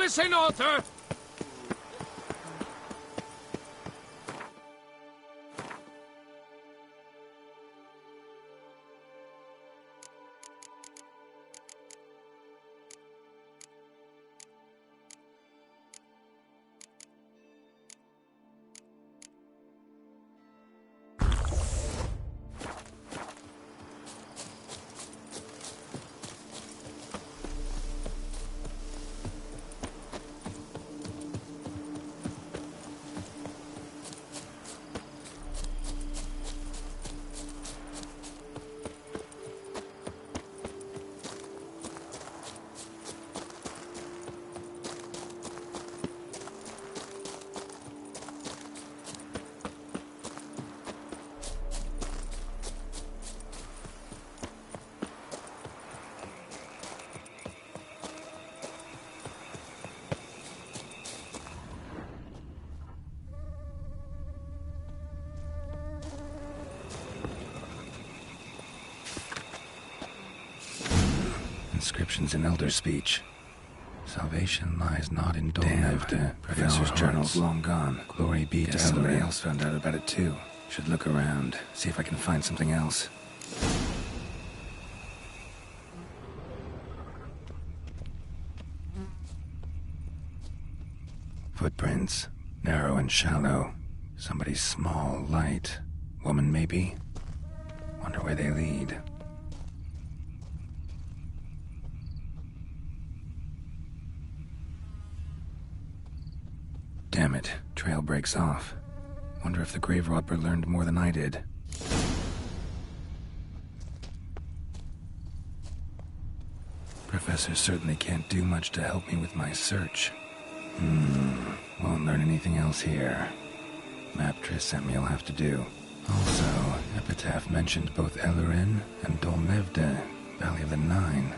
this in order! Inscriptions in Elder speech. Salvation lies not in Dolnevde. Professor's journal's long gone. Glory be to somebody else found out about it too. Should look around, see if I can find something else. Footprints. Narrow and shallow. Somebody's small, light. Woman, maybe? Wonder where they lead. Damn it, trail breaks off. Wonder if the grave robber learned more than I did. Professor certainly can't do much to help me with my search. Won't learn anything else here. Map Triss sent me will have to do. Also, Epitaph mentioned both Ellerin and Dolnevde, Valley of the Nine.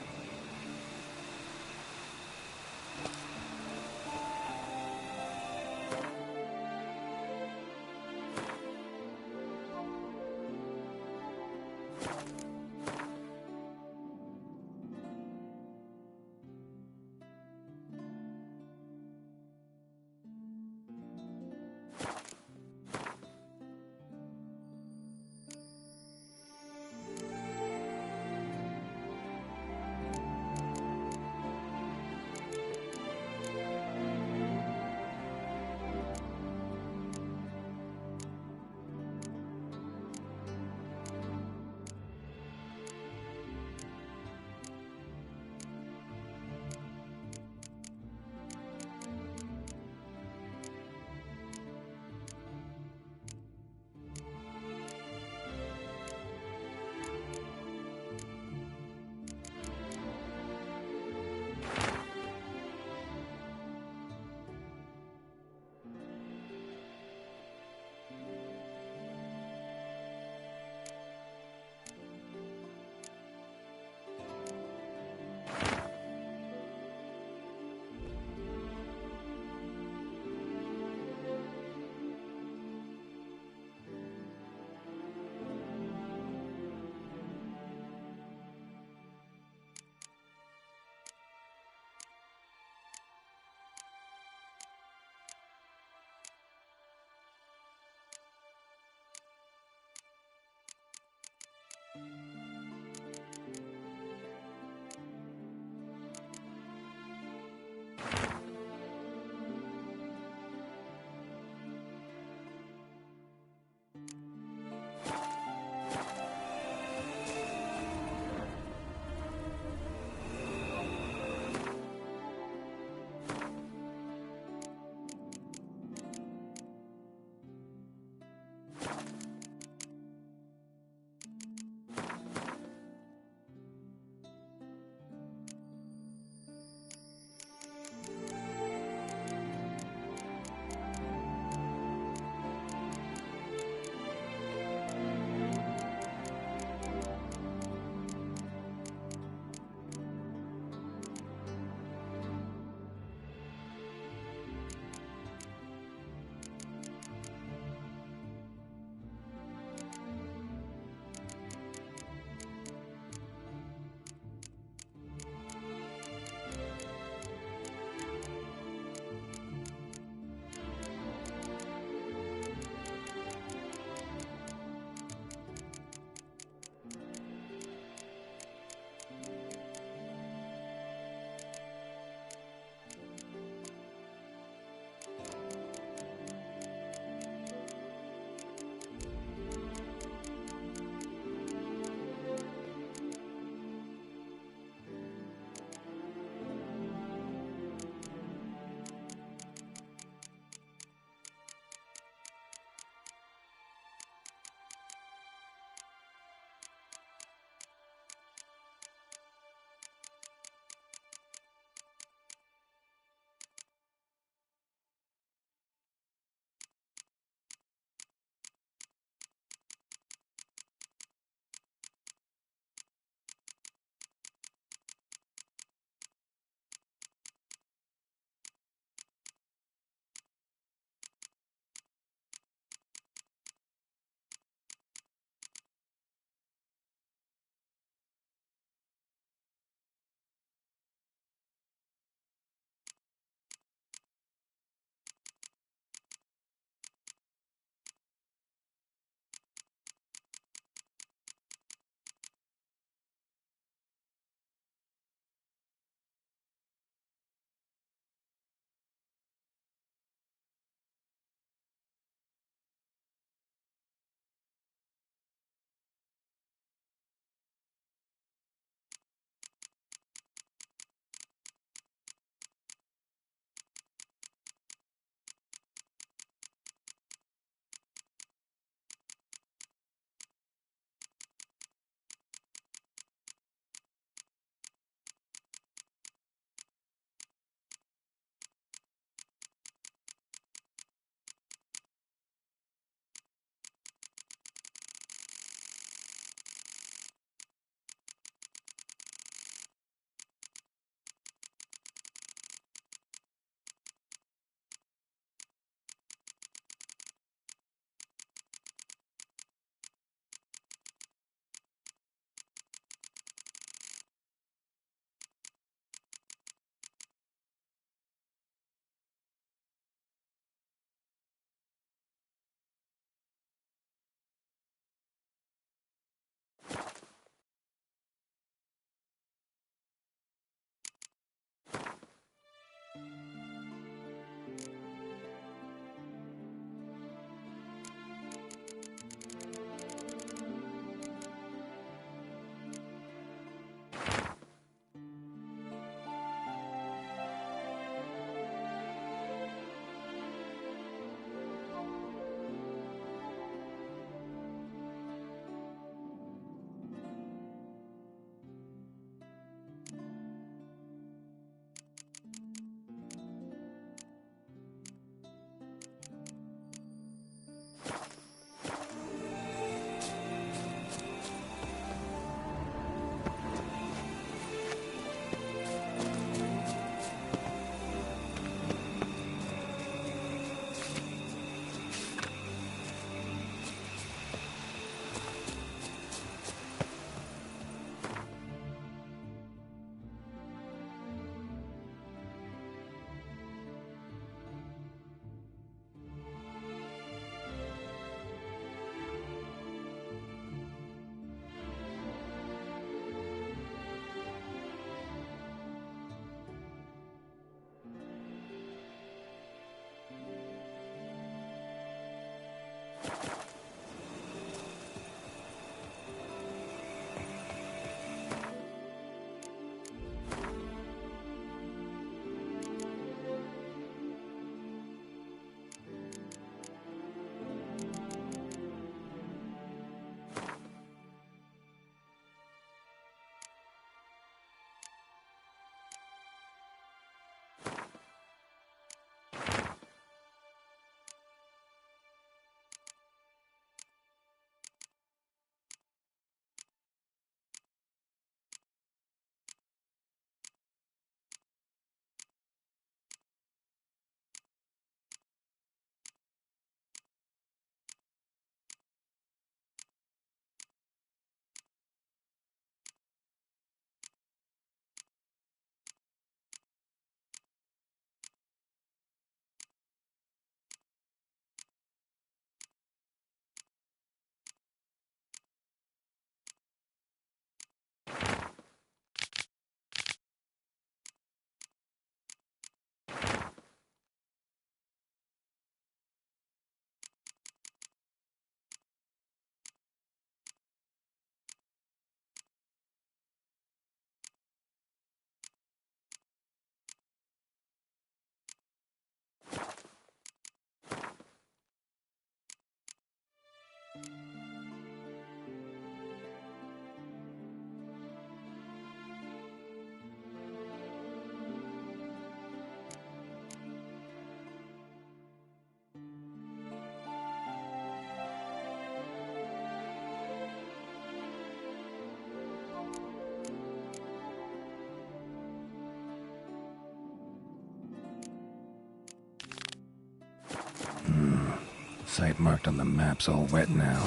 site marked on the map's all wet now.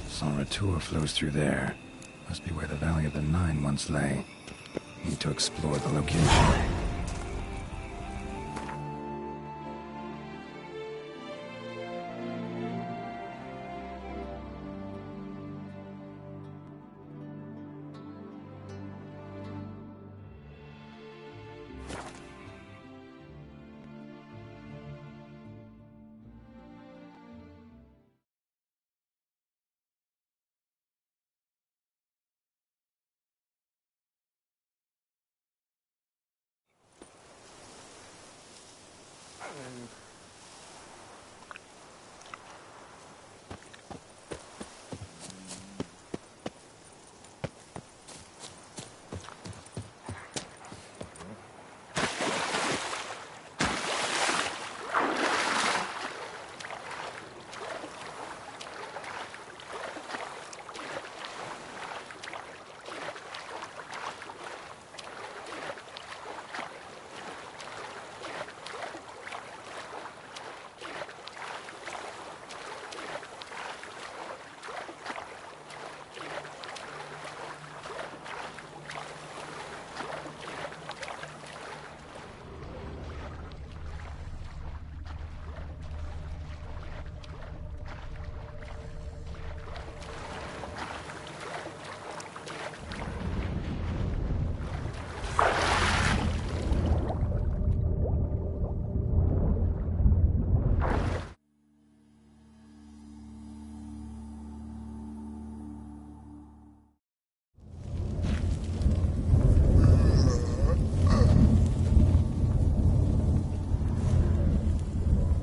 San Retour flows through there. Must be where the Valley of the Nine once lay. Need to explore the location.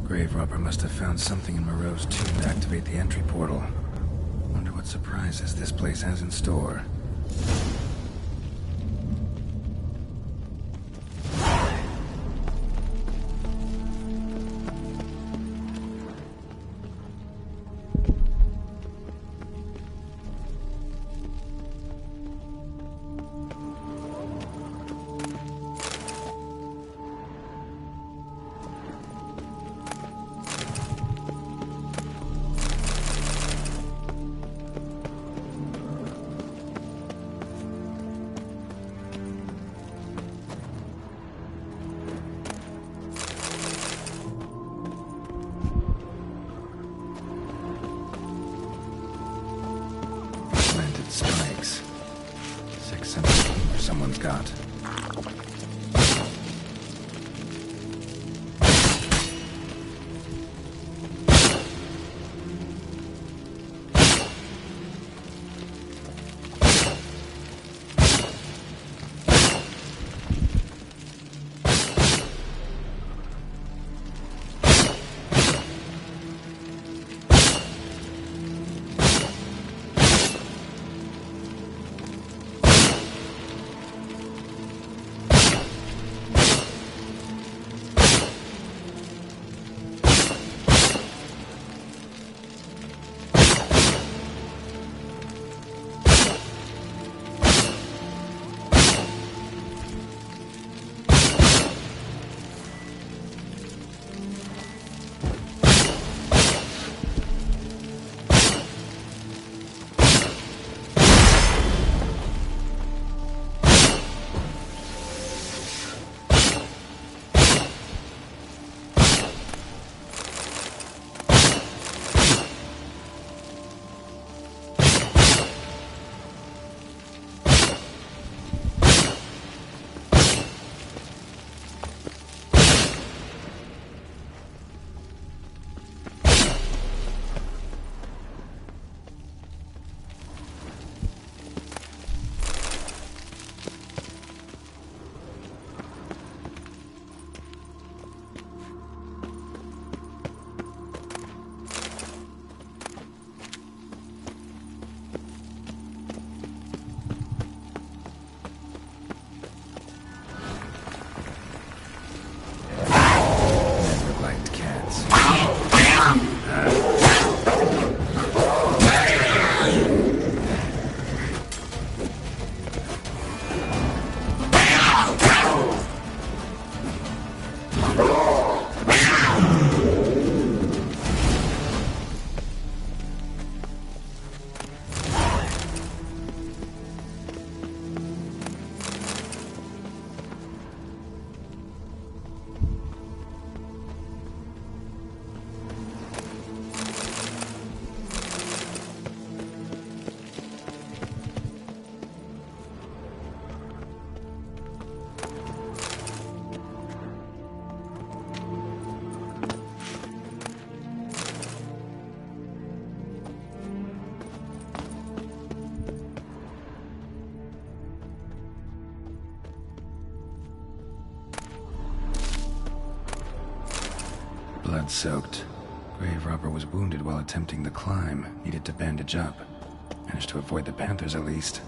Grave robber must have found something in Moreau's tomb to activate the entry portal. Wonder what surprises this place has in store. Spikes. 617 or someone's got. blood-soaked. Grave robber was wounded while attempting the climb, needed to bandage up. Managed to avoid the Panthers at least.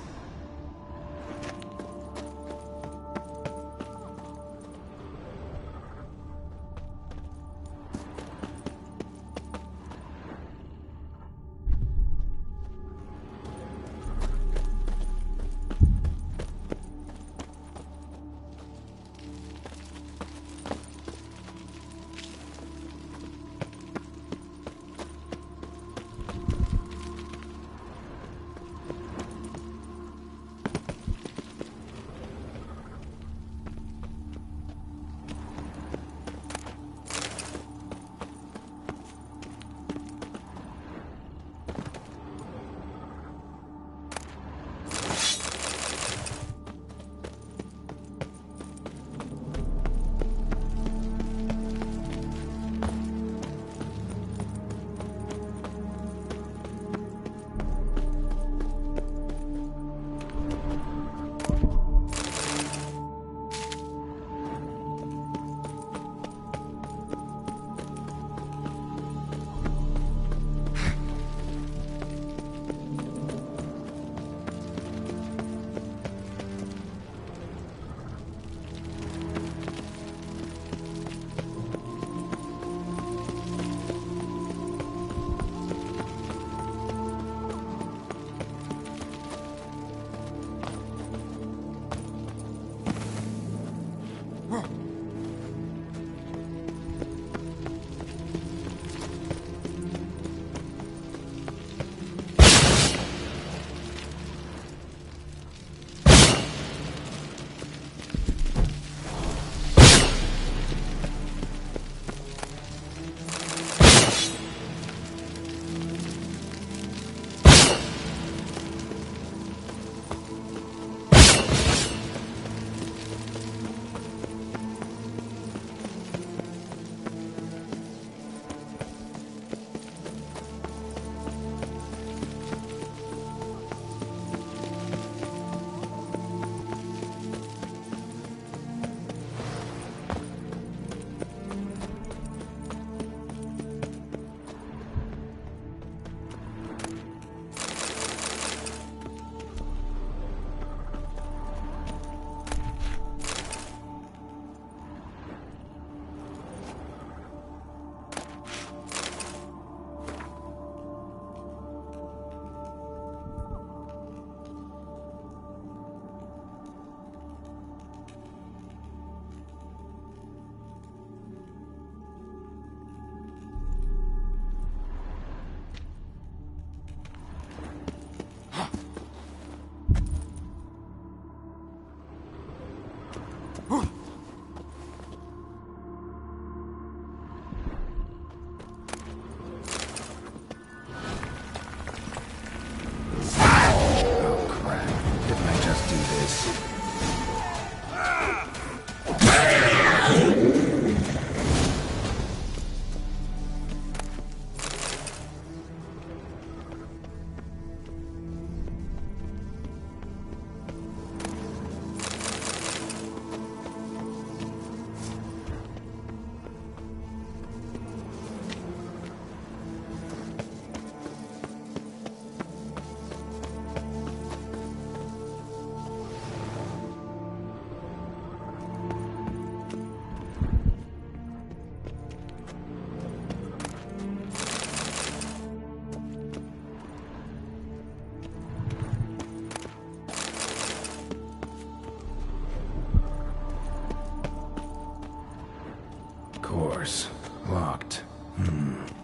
Course. Locked.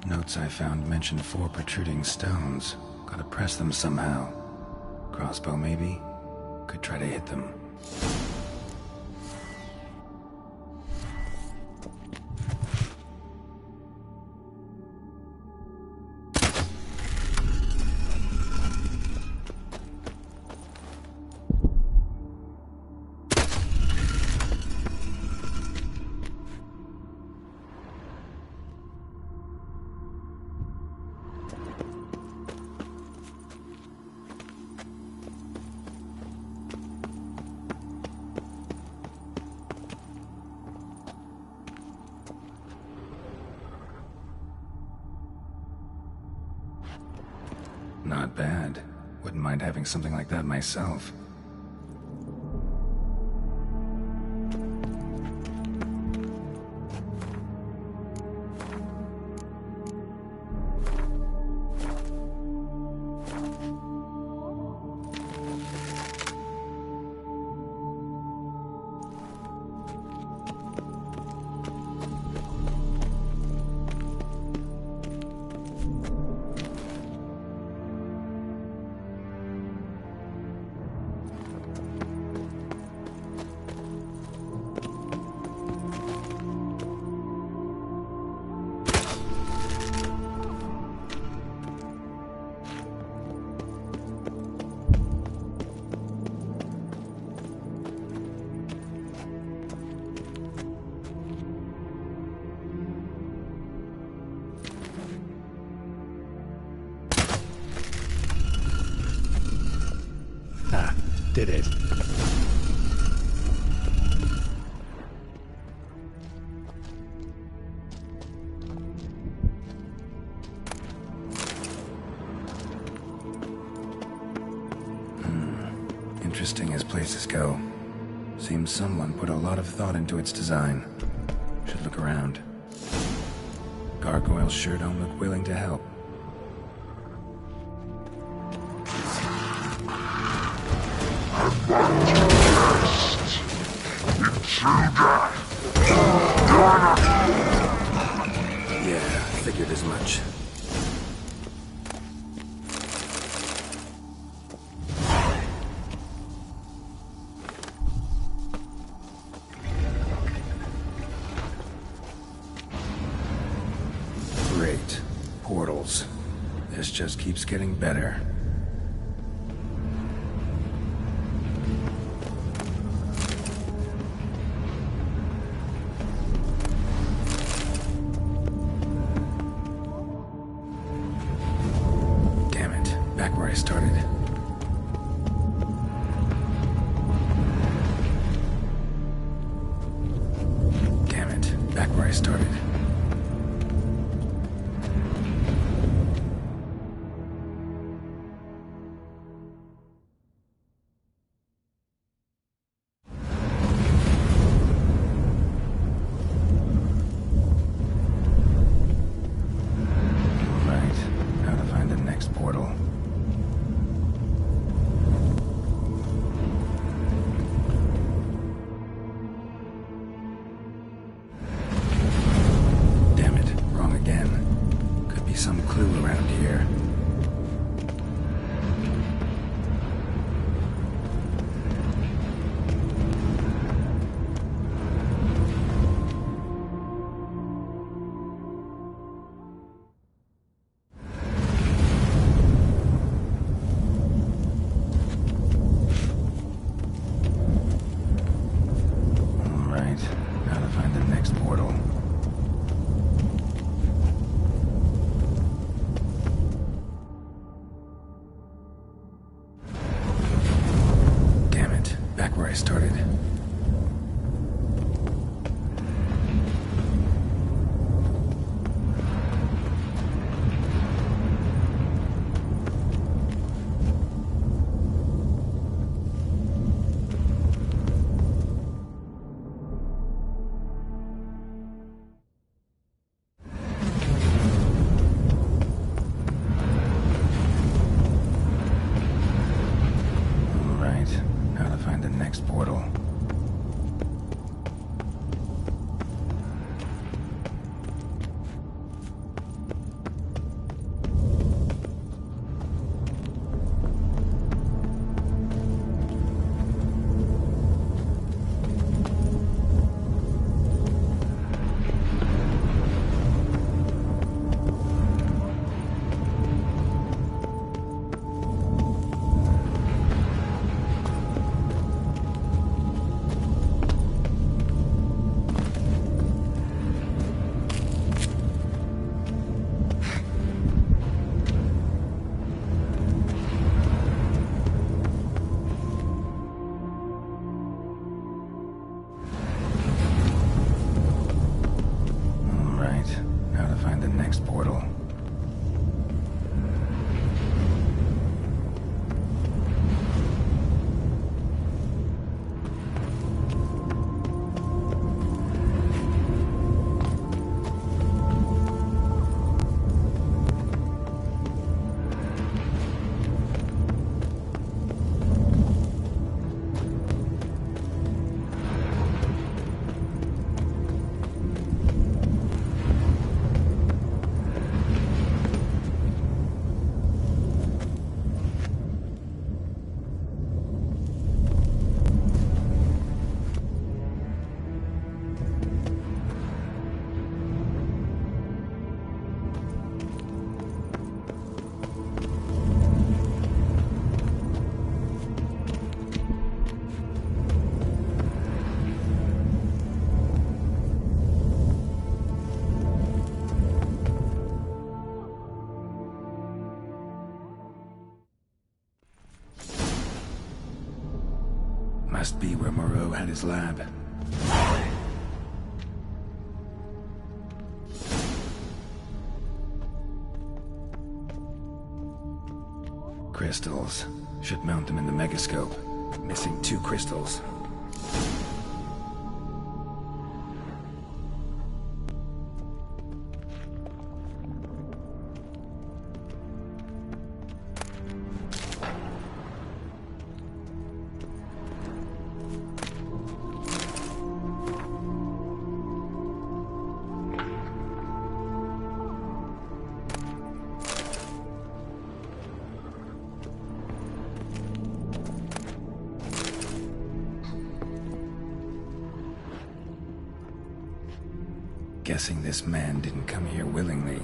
Notes I found mentioned 4 protruding stones. Gotta press them somehow. Crossbow, maybe? Could try to hit them. Not bad. Wouldn't mind having something like that myself. Did it. Interesting as places go. Seems someone put a lot of thought into its design. Should look around. Gargoyles sure don't look willing to help. Yeah, figured as much. Great. Portals. This just keeps getting better. Back where I started. Damn it, back where I started. All right, how to find the next portal. Some clue around here. All right, how to find the next portal. Back where I started. How to find the next portal. Must be where Moreau had his lab. Crystals. Should mount them in the megascope. Missing 2 crystals. Guessing this man didn't come here willingly.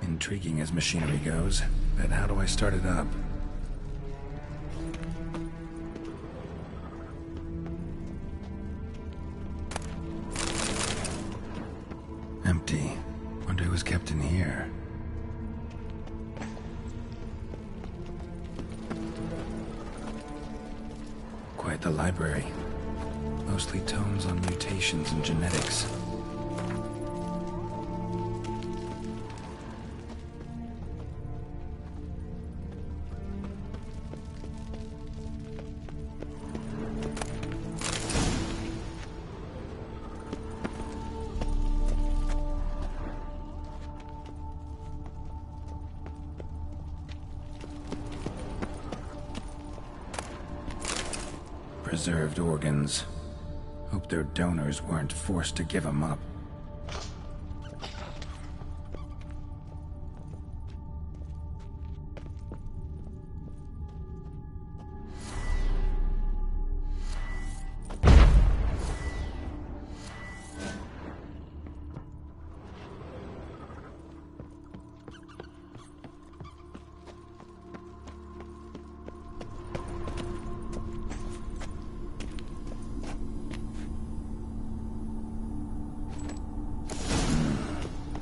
Intriguing as machinery goes, but how do I start it up? Empty. Wonder who was kept in here. Quite the library. Mostly tomes on mutations and genetics. Preserved organs. Hope their donors weren't forced to give them up.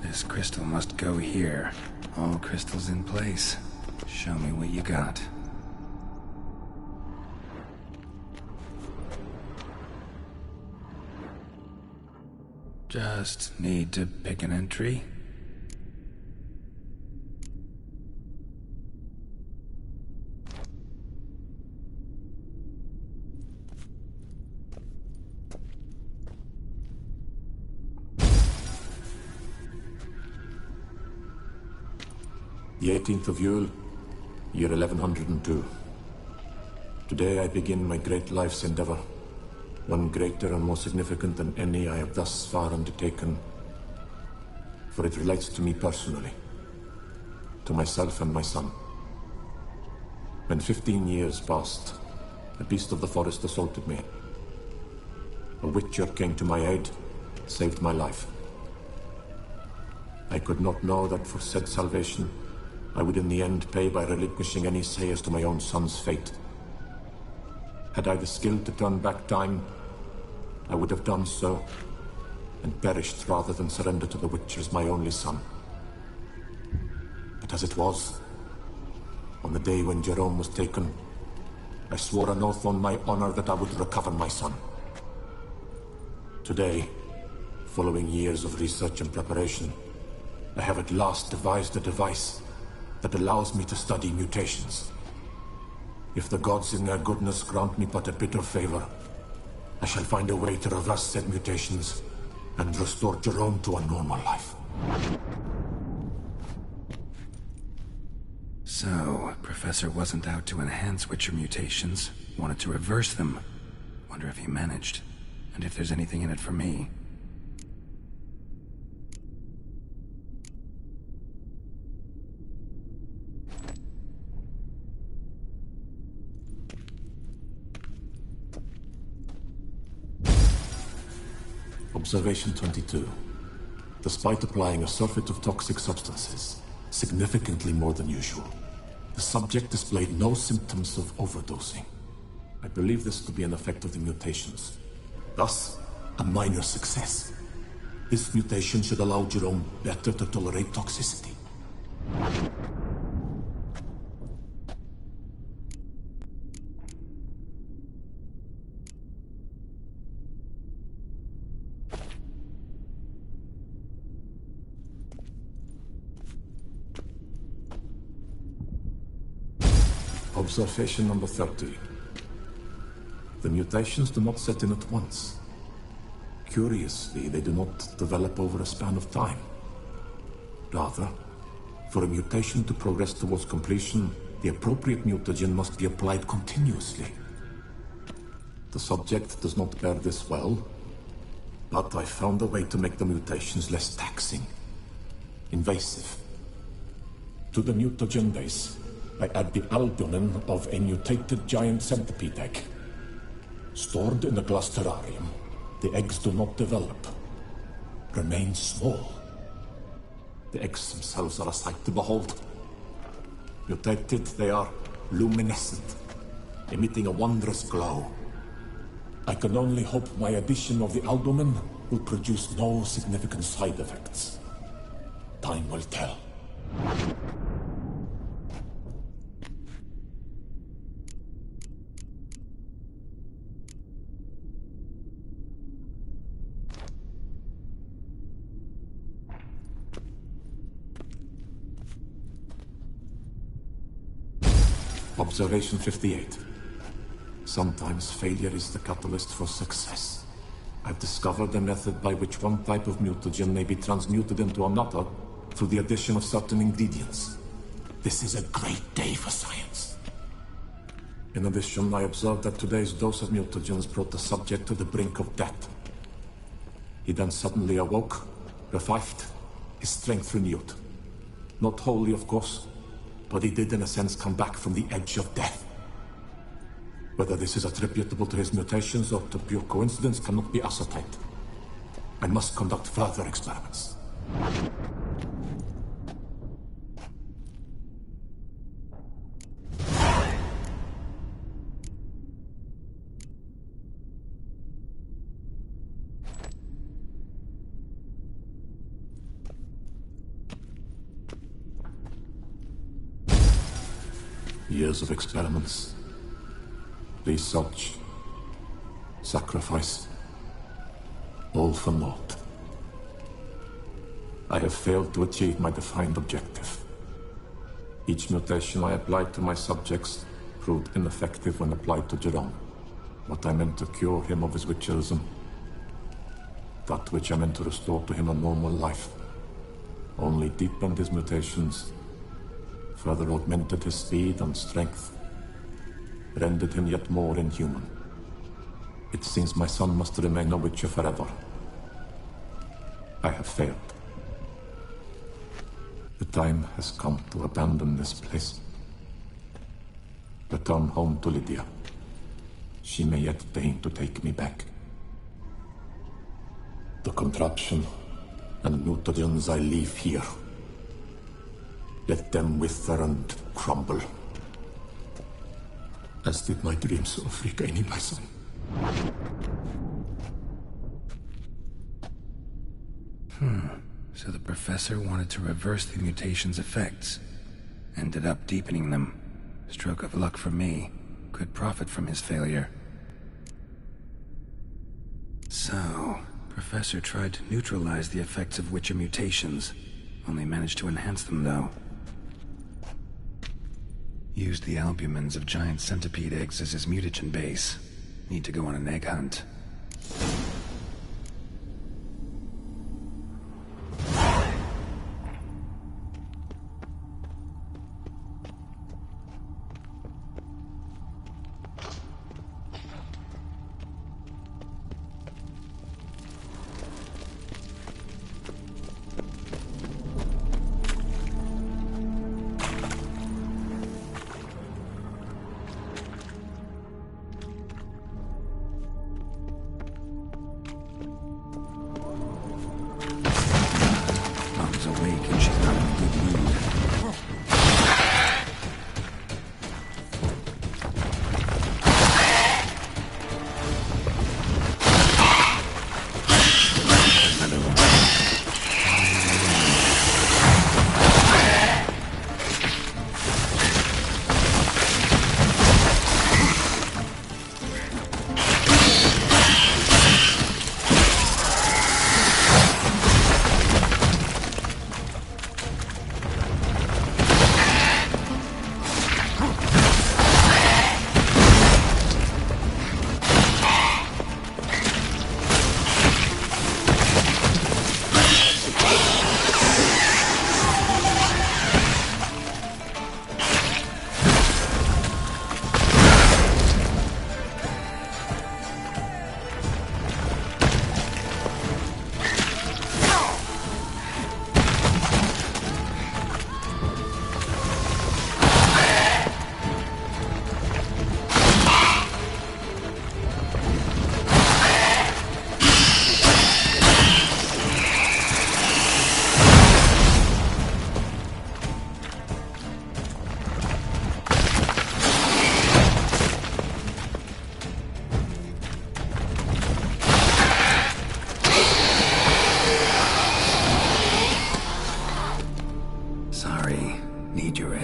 This crystal must go here. All crystals in place. Show me what you got. Just need to pick an entry. The 18th of Yule, year 1102. Today I begin my great life's endeavor, one greater and more significant than any I have thus far undertaken, for it relates to me personally, to myself and my son. When 15 years passed, a beast of the forest assaulted me. A witcher came to my aid, saved my life. I could not know that for said salvation, I would in the end pay by relinquishing any say as to my own son's fate. Had I the skill to turn back time, I would have done so, and perished rather than surrender to the Witcher as my only son. But as it was, on the day when Jerome was taken, I swore an oath on my honor that I would recover my son. Today, following years of research and preparation, I have at last devised a device that allows me to study mutations. If the gods in their goodness grant me but a bit of favor, I shall find a way to reverse said mutations and restore Jerome to a normal life. So, Professor wasn't out to enhance Witcher mutations, wanted to reverse them. Wonder if he managed, and if there's anything in it for me. Observation 22. Despite applying a surfeit of toxic substances, significantly more than usual, the subject displayed no symptoms of overdosing. I believe this to be an effect of the mutations. Thus, a minor success. This mutation should allow Jerome better to tolerate toxicity. Observation number 30. The mutations do not set in at once. Curiously, they do not develop over a span of time. Rather, for a mutation to progress towards completion, the appropriate mutagen must be applied continuously. The subject does not bear this well, but I found a way to make the mutations less taxing, invasive. To the mutagen base, I add the albumin of a mutated giant centipede egg. Stored in a glass terrarium, the eggs do not develop, remain small. The eggs themselves are a sight to behold. Mutated, they are luminescent, emitting a wondrous glow. I can only hope my addition of the albumin will produce no significant side effects. Time will tell. Observation 58. Sometimes failure is the catalyst for success. I've discovered a method by which one type of mutagen may be transmuted into another through the addition of certain ingredients. This is a great day for science. In addition, I observed that today's dose of mutagens brought the subject to the brink of death. He then suddenly awoke, revived, his strength renewed. Not wholly, of course, but he did in a sense come back from the edge of death. Whether this is attributable to his mutations or to pure coincidence cannot be ascertained. I must conduct further experiments. Years of experiments. Research, sacrifice, all for naught. I have failed to achieve my defined objective. Each mutation I applied to my subjects proved ineffective when applied to Jerome. What I meant to cure him of his witcherism, that which I meant to restore to him a normal life, only deepened his mutations, further augmented his speed and strength, rendered him yet more inhuman. It seems my son must remain a witcher forever. I have failed. The time has come to abandon this place. Return home to Lydia. She may yet deign to take me back. The contraption and mutagens I leave here. Let them wither and crumble. As did my dreams of regaining my son. So the professor wanted to reverse the mutation's effects. Ended up deepening them. Stroke of luck for me. Could profit from his failure. So, Professor tried to neutralize the effects of Witcher mutations. Only managed to enhance them, though. Used the albumins of giant centipede eggs as his mutagen base. Need to go on an egg hunt.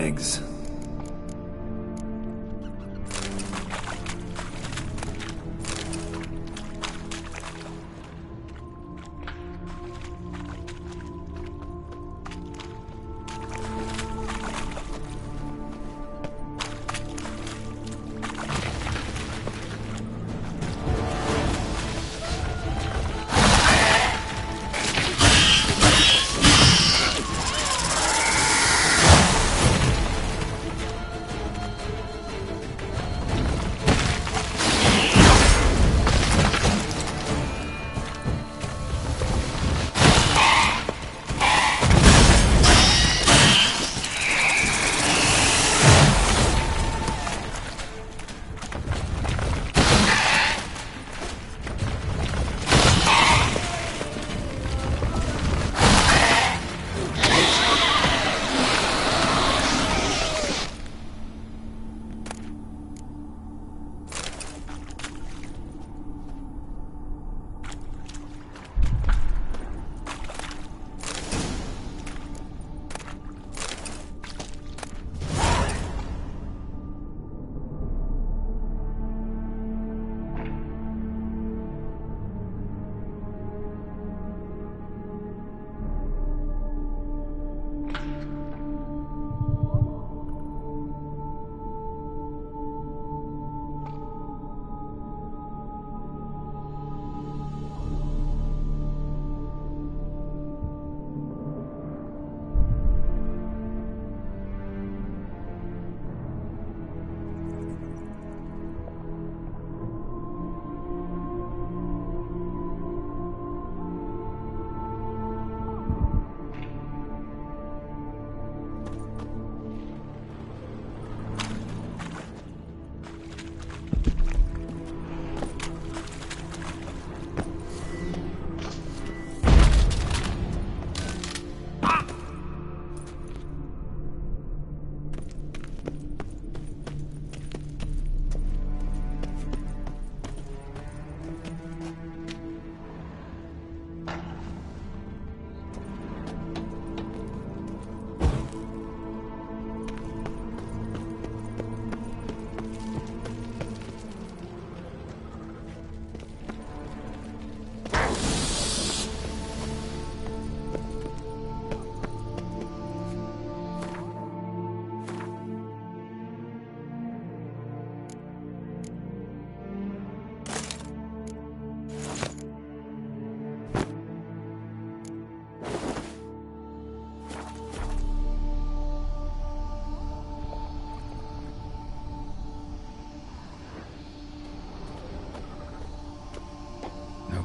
eggs.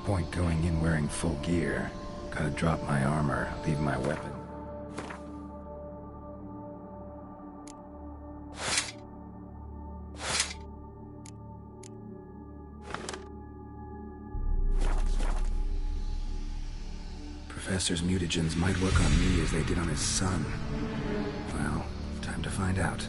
Point going in wearing full gear. Gotta drop my armor, leave my weapon. Professor's mutagens might work on me as they did on his son. Well, time to find out.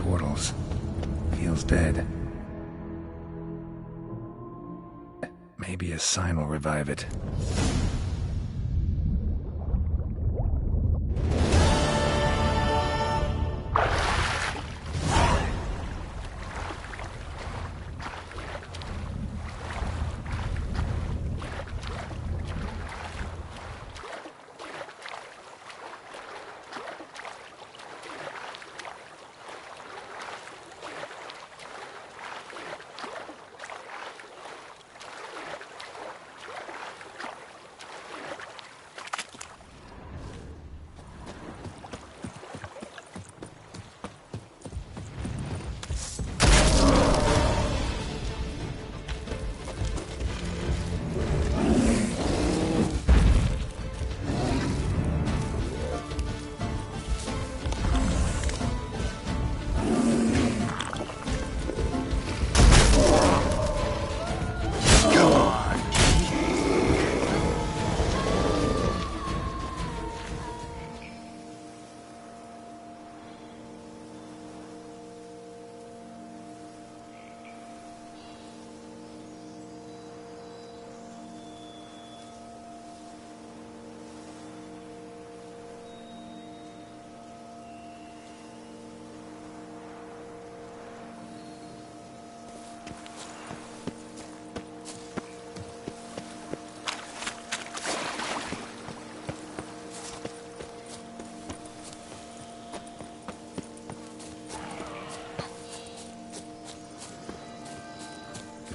portals. Feels dead. Maybe a sign will revive it.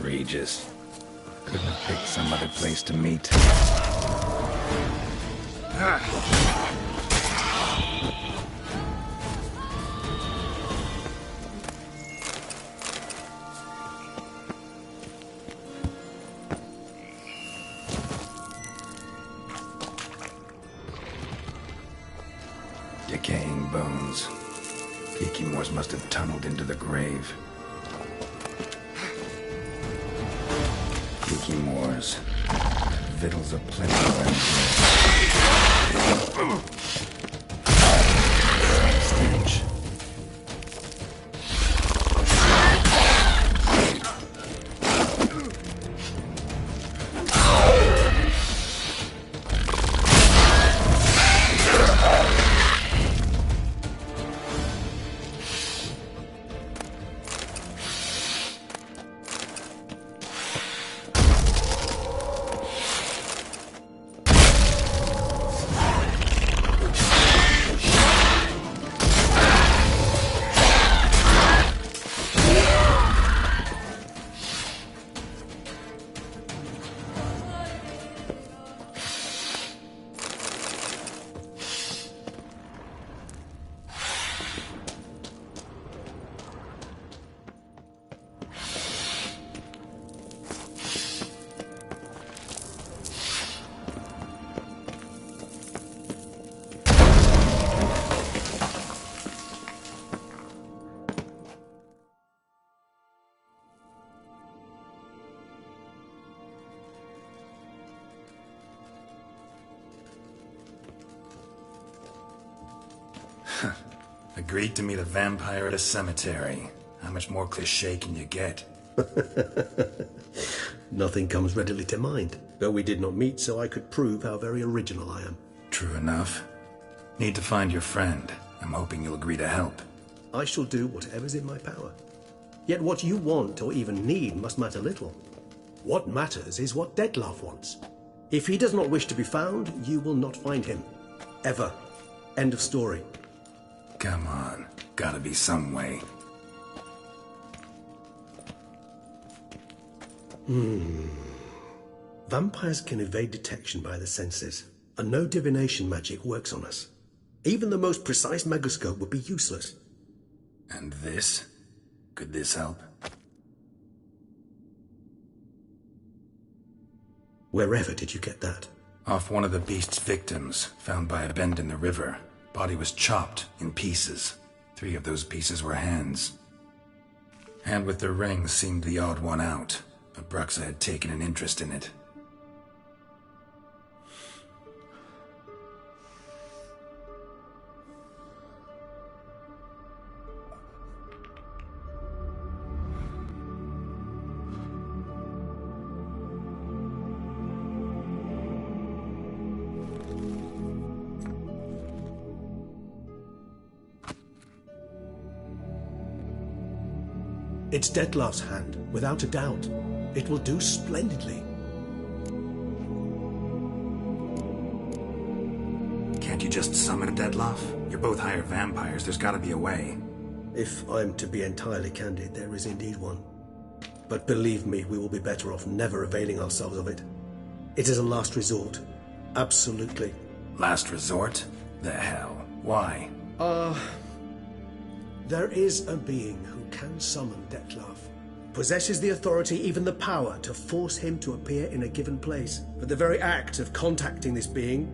Regis. Couldn't have picked some other place to meet. Decaying bones. Kikimors must have tunneled into the grave. Kikimors. Victuals aplenty around here. Stench. Agreed to meet a vampire at a cemetery. How much more cliché can you get? Nothing comes readily to mind, though we did not meet so I could prove how very original I am. True enough. Need to find your friend. I'm hoping you'll agree to help. I shall do whatever's in my power. Yet what you want or even need must matter little. What matters is what Dettlaff wants. If he does not wish to be found, you will not find him. Ever. End of story. Come on. Gotta be some way. Vampires can evade detection by the senses, and no divination magic works on us. Even the most precise megascope would be useless. And this? Could this help? Wherever did you get that? Off one of the beast's victims, found by a bend in the river. Body was chopped in pieces. 3 of those pieces were hands. Hand with the ring seemed the odd one out, but Bruxa had taken an interest in it. It's Dettlaff's hand, without a doubt. It will do splendidly. Can't you just summon a Dettlaff? You're both hired vampires, there's gotta be a way. If I'm to be entirely candid, there is indeed one. But believe me, we will be better off never availing ourselves of it. It is a last resort. Absolutely. Last resort? The hell? Why? There is a being who can summon Dettlaff. Possesses the authority, even the power, to force him to appear in a given place. But the very act of contacting this being,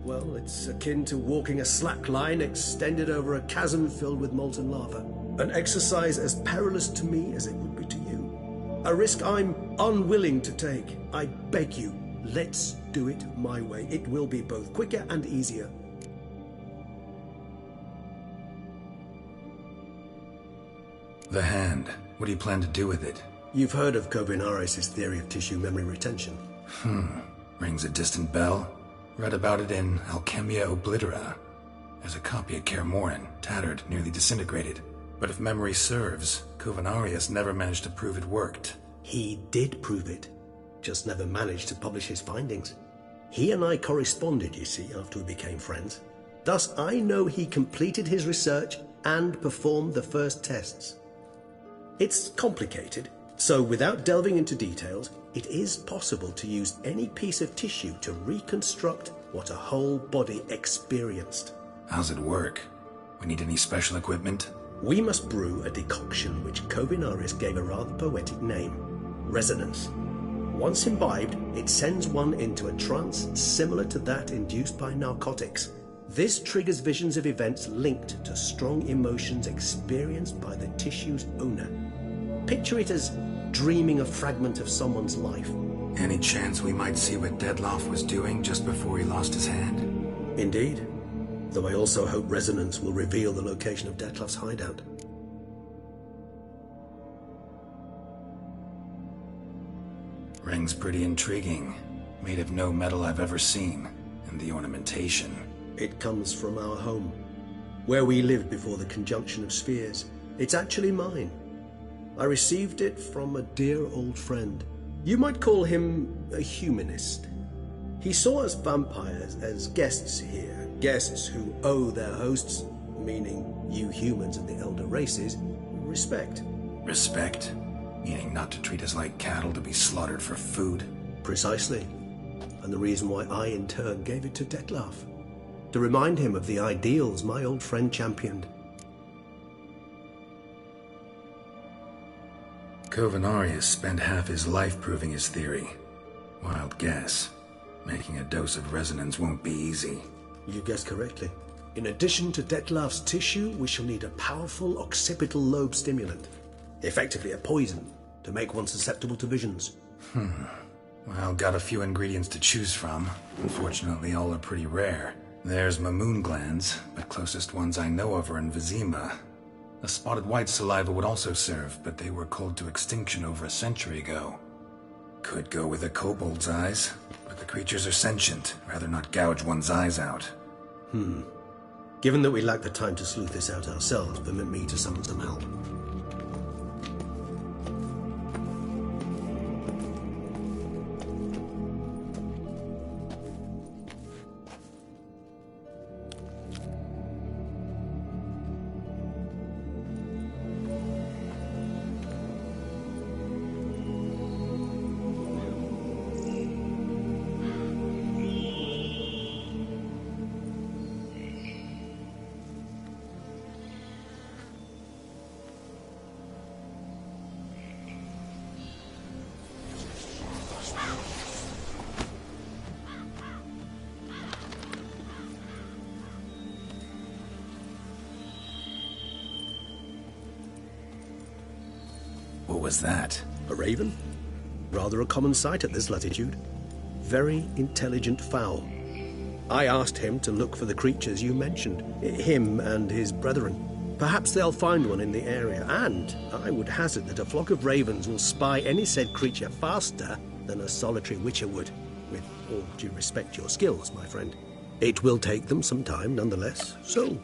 well, it's akin to walking a slack line extended over a chasm filled with molten lava. An exercise as perilous to me as it would be to you. A risk I'm unwilling to take. I beg you, let's do it my way. It will be both quicker and easier. The hand. What do you plan to do with it? You've heard of Kovinaris' theory of tissue memory retention. Rings a distant bell. Read about it in Alchemia Oblitera. There's a copy at Kaer Morhen, tattered, nearly disintegrated. But if memory serves, Kovinaris never managed to prove it worked. He did prove it, just never managed to publish his findings. He and I corresponded, you see, after we became friends. Thus, I know he completed his research and performed the first tests. It's complicated, so without delving into details, it is possible to use any piece of tissue to reconstruct what a whole body experienced. How's it work? We need any special equipment? We must brew a decoction which Kovinaris gave a rather poetic name, resonance. Once imbibed, it sends one into a trance similar to that induced by narcotics. This triggers visions of events linked to strong emotions experienced by the tissue's owner. Picture it as dreaming a fragment of someone's life. Any chance we might see what Dettlaff was doing just before he lost his hand? Indeed. Though I also hope resonance will reveal the location of Dettlaff's hideout. Ring's pretty intriguing. Made of no metal I've ever seen. And the ornamentation. It comes from our home, where we lived before the conjunction of spheres. It's actually mine. I received it from a dear old friend. You might call him a humanist. He saw us vampires as guests here, guests who owe their hosts, meaning you humans and the elder races, respect. Respect? Meaning not to treat us like cattle to be slaughtered for food? Precisely. And the reason why I in turn gave it to Dettlaff. To remind him of the ideals my old friend championed. Kovinaris spent half his life proving his theory. Wild guess. Making a dose of resonance won't be easy. You guessed correctly. In addition to Dettlaff's tissue, we shall need a powerful occipital lobe stimulant. Effectively a poison, to make one susceptible to visions. Well, got a few ingredients to choose from. Unfortunately, all are pretty rare. There's Mamoon glands, but closest ones I know of are in Vizima. A spotted white saliva would also serve, but they were cold to extinction over a century ago. Could go with a kobold's eyes, but the creatures are sentient. Rather not gouge one's eyes out. Given that we lack the time to sleuth this out ourselves, permit me to summon some help. What was that? A raven? Rather a common sight at this latitude. Very intelligent fowl. I asked him to look for the creatures you mentioned, him and his brethren. Perhaps they'll find one in the area, and I would hazard that a flock of ravens will spy any said creature faster than a solitary witcher would. With all due respect to your skills, my friend. It will take them some time, nonetheless, so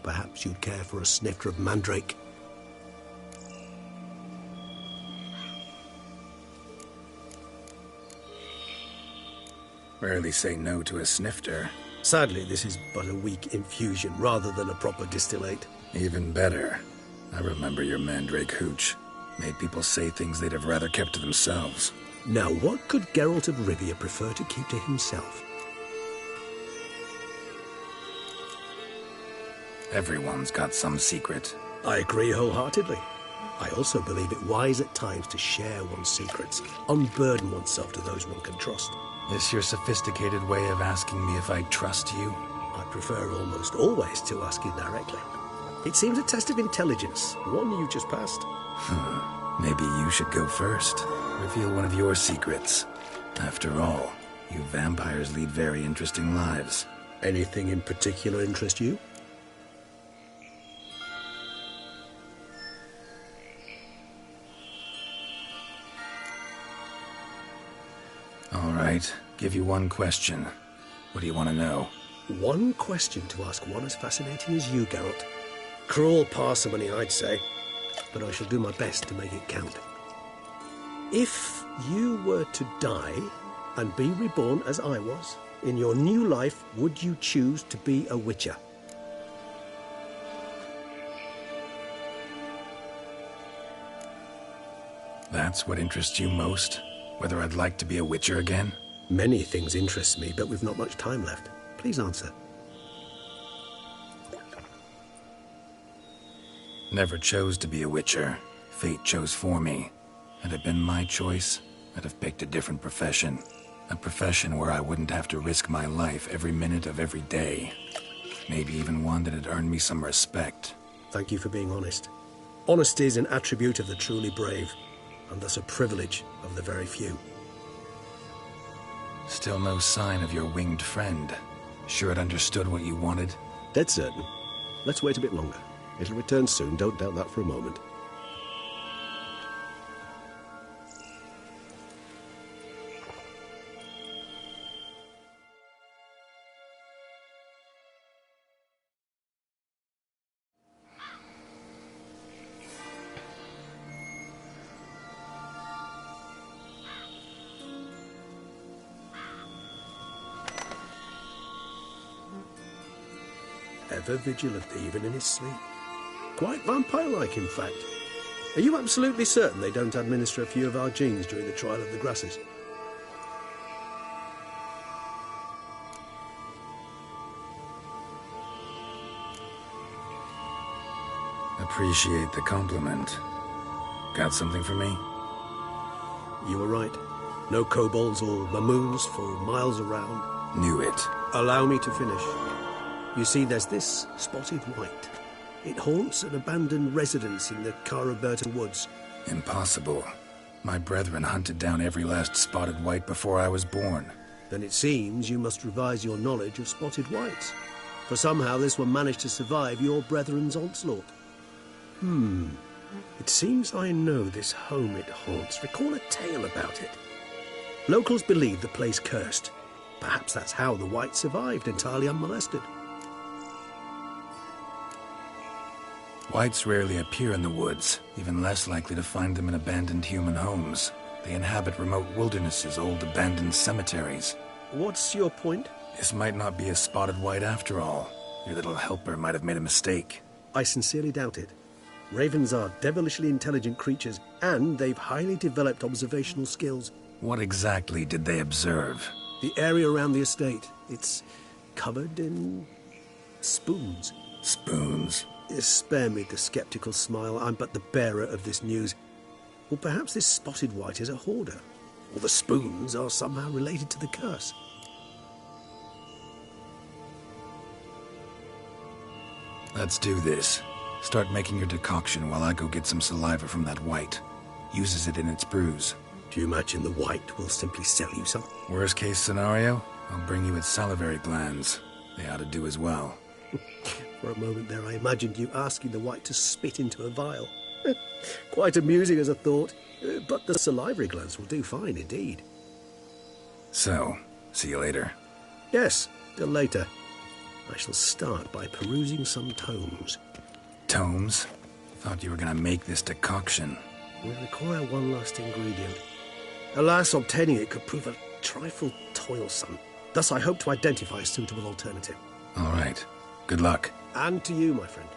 perhaps you'd care for a snifter of mandrake. Rarely say no to a snifter. Sadly, this is but a weak infusion rather than a proper distillate. Even better. I remember your mandrake hooch. Made people say things they'd have rather kept to themselves. Now, what could Geralt of Rivia prefer to keep to himself? Everyone's got some secret. I agree wholeheartedly. I also believe it wise at times to share one's secrets, unburden oneself to those one can trust. This your sophisticated way of asking me if I trust you? I prefer almost always to ask you directly. It seems a test of intelligence, one you just passed. Maybe you should go first. Reveal one of your secrets. After all, you vampires lead very interesting lives. Anything in particular interest you? All right, give you one question. What do you want to know? One question to ask one as fascinating as you, Geralt. Cruel parsimony, I'd say, but I shall do my best to make it count. If you were to die and be reborn as I was, in your new life, would you choose to be a witcher? That's what interests you most? Whether I'd like to be a witcher again? Many things interest me, but we've not much time left. Please answer. Never chose to be a witcher. Fate chose for me. Had it been my choice, I'd have picked a different profession. A profession where I wouldn't have to risk my life every minute of every day. Maybe even one that'd earn me some respect. Thank you for being honest. Honesty is an attribute of the truly brave, and thus a privilege of the very few. Still no sign of your winged friend. Sure it understood what you wanted? Dead certain. Let's wait a bit longer. It'll return soon, don't doubt that for a moment. Ever vigilant, even in his sleep. Quite vampire-like, in fact. Are you absolutely certain they don't administer a few of our genes during the trial of the grasses? Appreciate the compliment. Got something for me? You were right. No kobolds or mamoons for miles around. Knew it. Allow me to finish. You see, there's this spotted white. It haunts an abandoned residence in the Caraberta woods. Impossible. My brethren hunted down every last spotted white before I was born. Then it seems you must revise your knowledge of spotted whites. For somehow this one managed to survive your brethren's onslaught. It seems I know this home it haunts. Recall a tale about it. Locals believe the place cursed. Perhaps that's how the white survived entirely unmolested. Whites rarely appear in the woods, even less likely to find them in abandoned human homes. They inhabit remote wildernesses, old abandoned cemeteries. What's your point? This might not be a spotted white after all. Your little helper might have made a mistake. I sincerely doubt it. Ravens are devilishly intelligent creatures, and they've highly developed observational skills. What exactly did they observe? The area around the estate, it's covered in spoons. Spoons? Spare me the skeptical smile. I'm but the bearer of this news. Or perhaps this spotted white is a hoarder. Or the spoons are somehow related to the curse. Let's do this. Start making your decoction while I go get some saliva from that white. Uses it in its brews. Do you imagine the white will simply sell you some? Worst case scenario, I'll bring you its salivary glands. They ought to do as well. For a moment there, I imagined you asking the white to spit into a vial. Quite amusing as a thought, but the salivary glands will do fine indeed. So, see you later. Yes, till later. I shall start by perusing some tomes. Tomes? Thought you were gonna make this decoction. We require one last ingredient. Alas, obtaining it could prove a trifle toilsome. Thus I hope to identify a suitable alternative. All right. Good luck. And to you, my friend.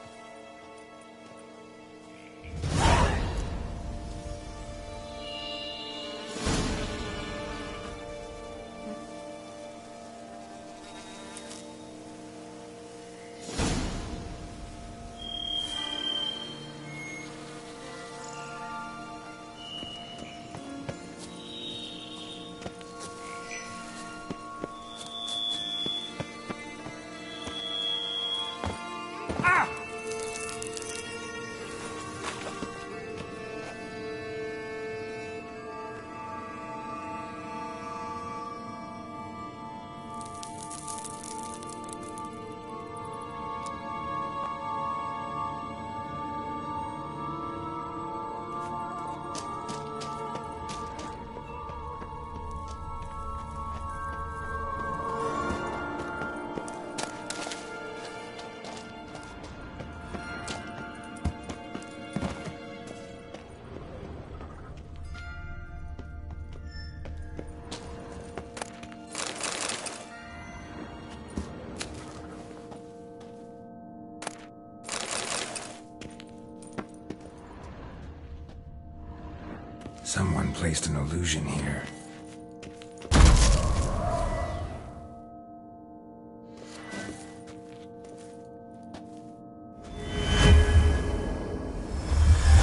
Someone placed an illusion here.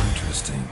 Interesting.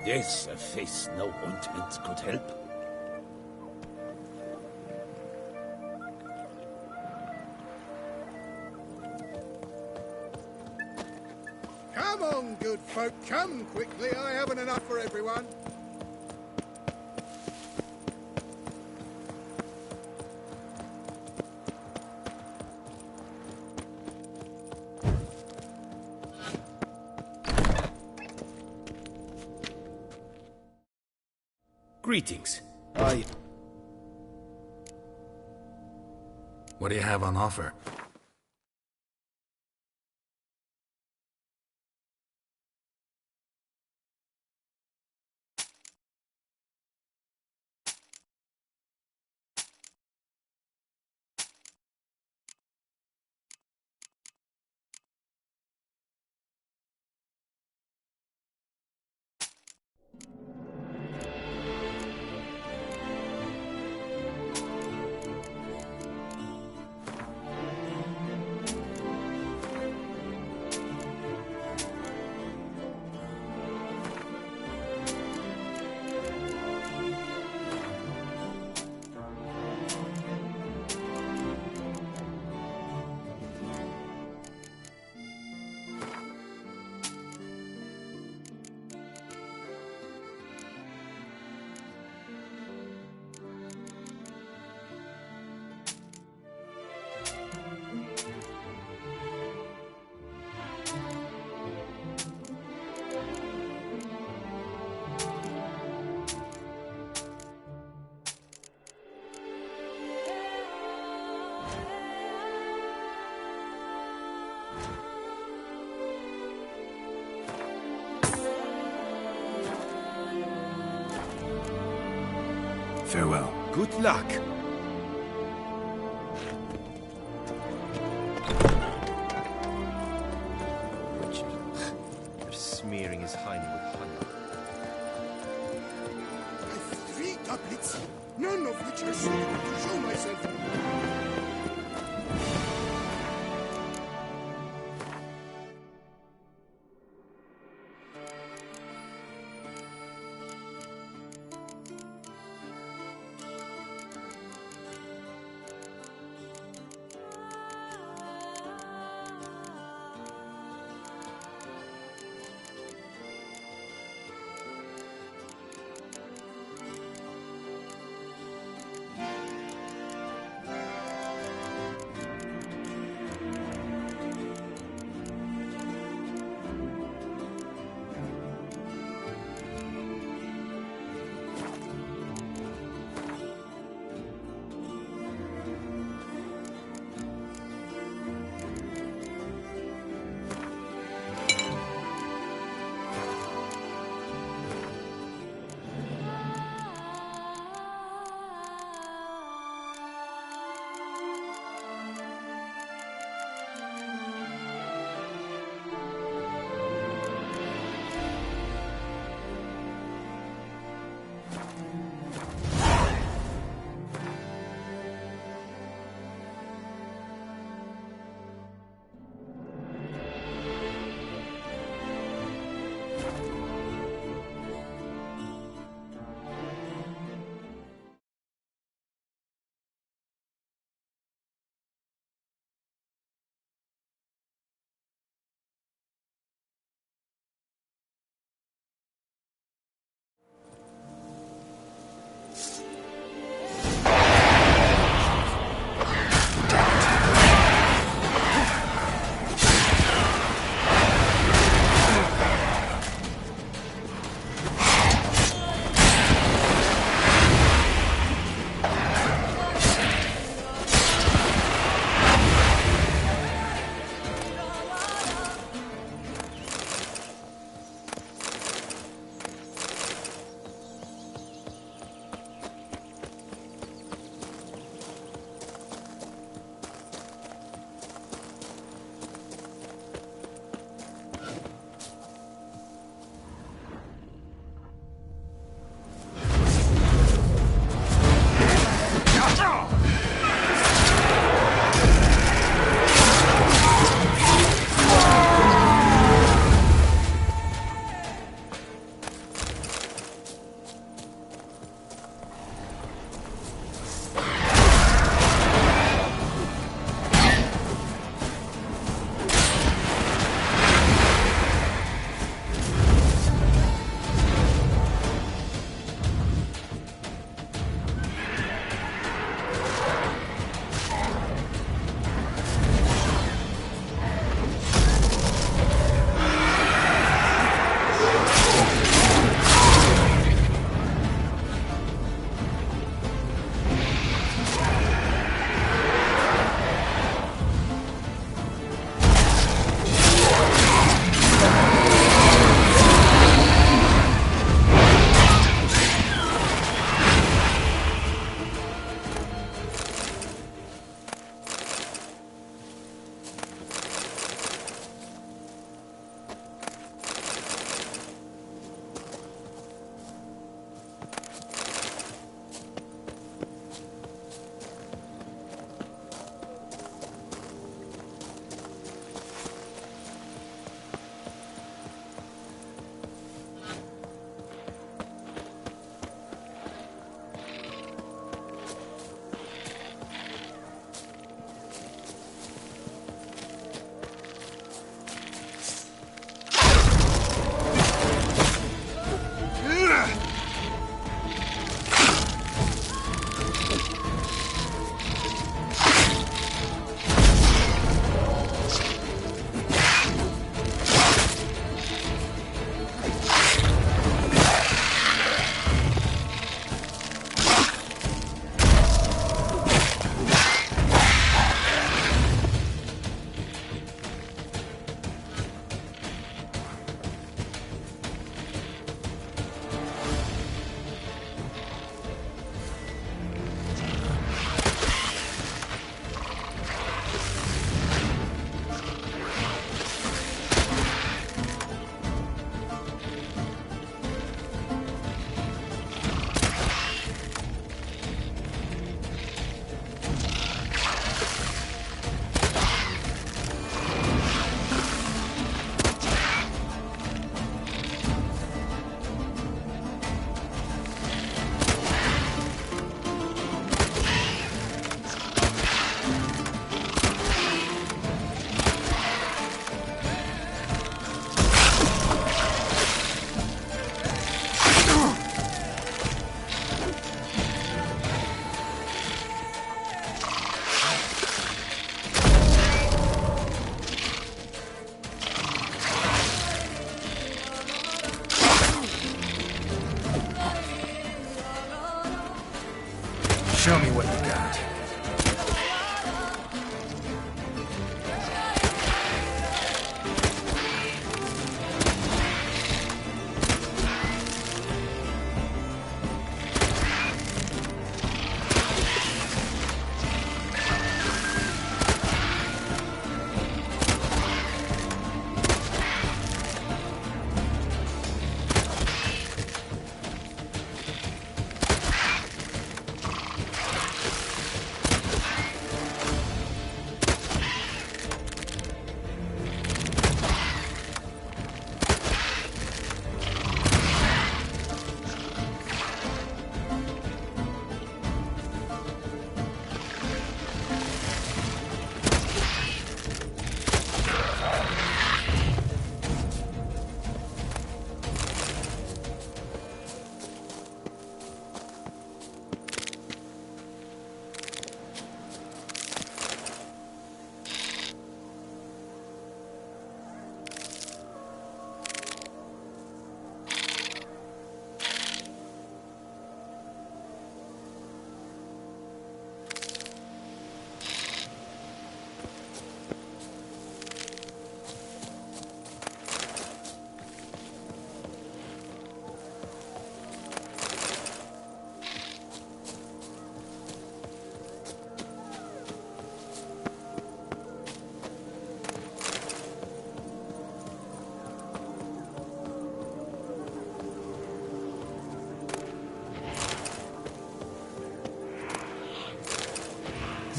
This face no ointment could help. Come on, good folk, come quickly. I haven't enough for everyone. Greetings. What do you have on offer? Farewell. Good luck. Richard, they're smearing his hiney with honey. I've 3 doublets, none of which are suitable to show myself. Show me what you got.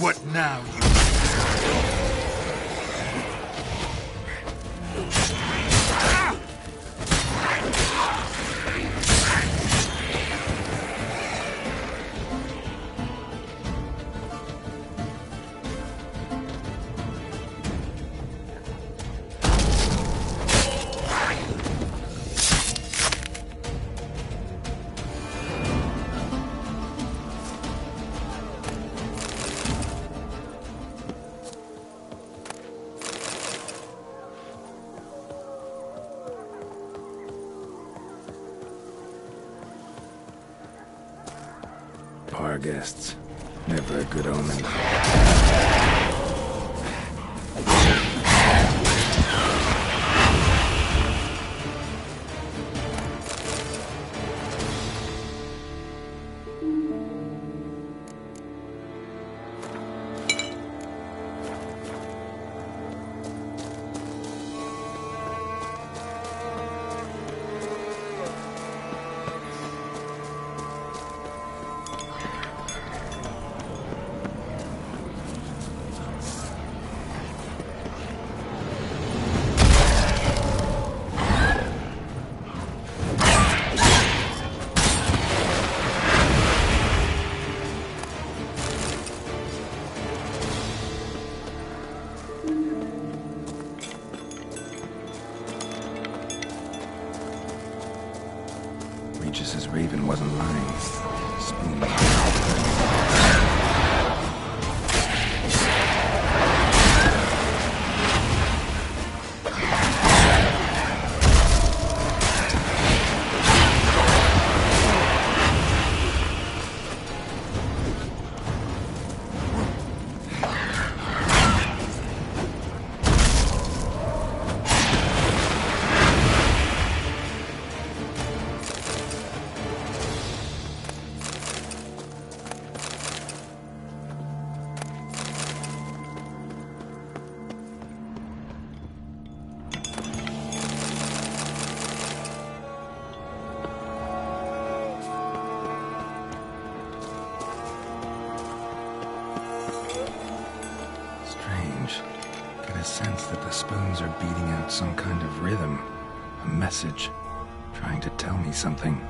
What now, you... Bar guests. Never a good omen. Regis's Raven wasn't lying. Spoon. Get a sense that the spoons are beating out some kind of rhythm, a message, trying to tell me something.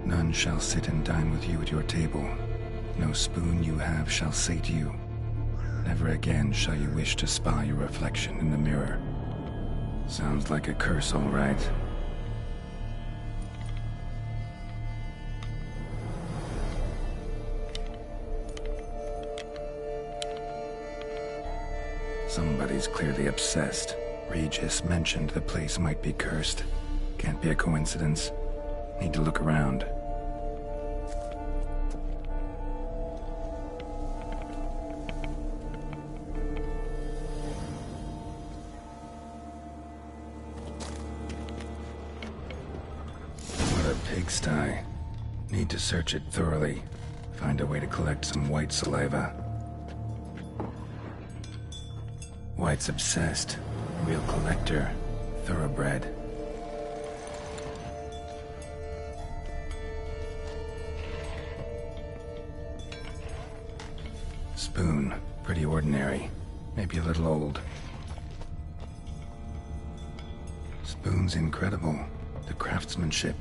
None shall sit and dine with you at your table. No spoon you have shall sate you. Never again shall you wish to spy your reflection in the mirror. Sounds like a curse, all right. Somebody's clearly obsessed. Regis mentioned the place might be cursed. Can't be a coincidence. Need to look around. What a pigsty. Need to search it thoroughly. Find a way to collect some white saliva. White's obsessed. Real collector. Thoroughbred. Spoon. Pretty ordinary. Maybe a little old. Spoon's incredible. The craftsmanship.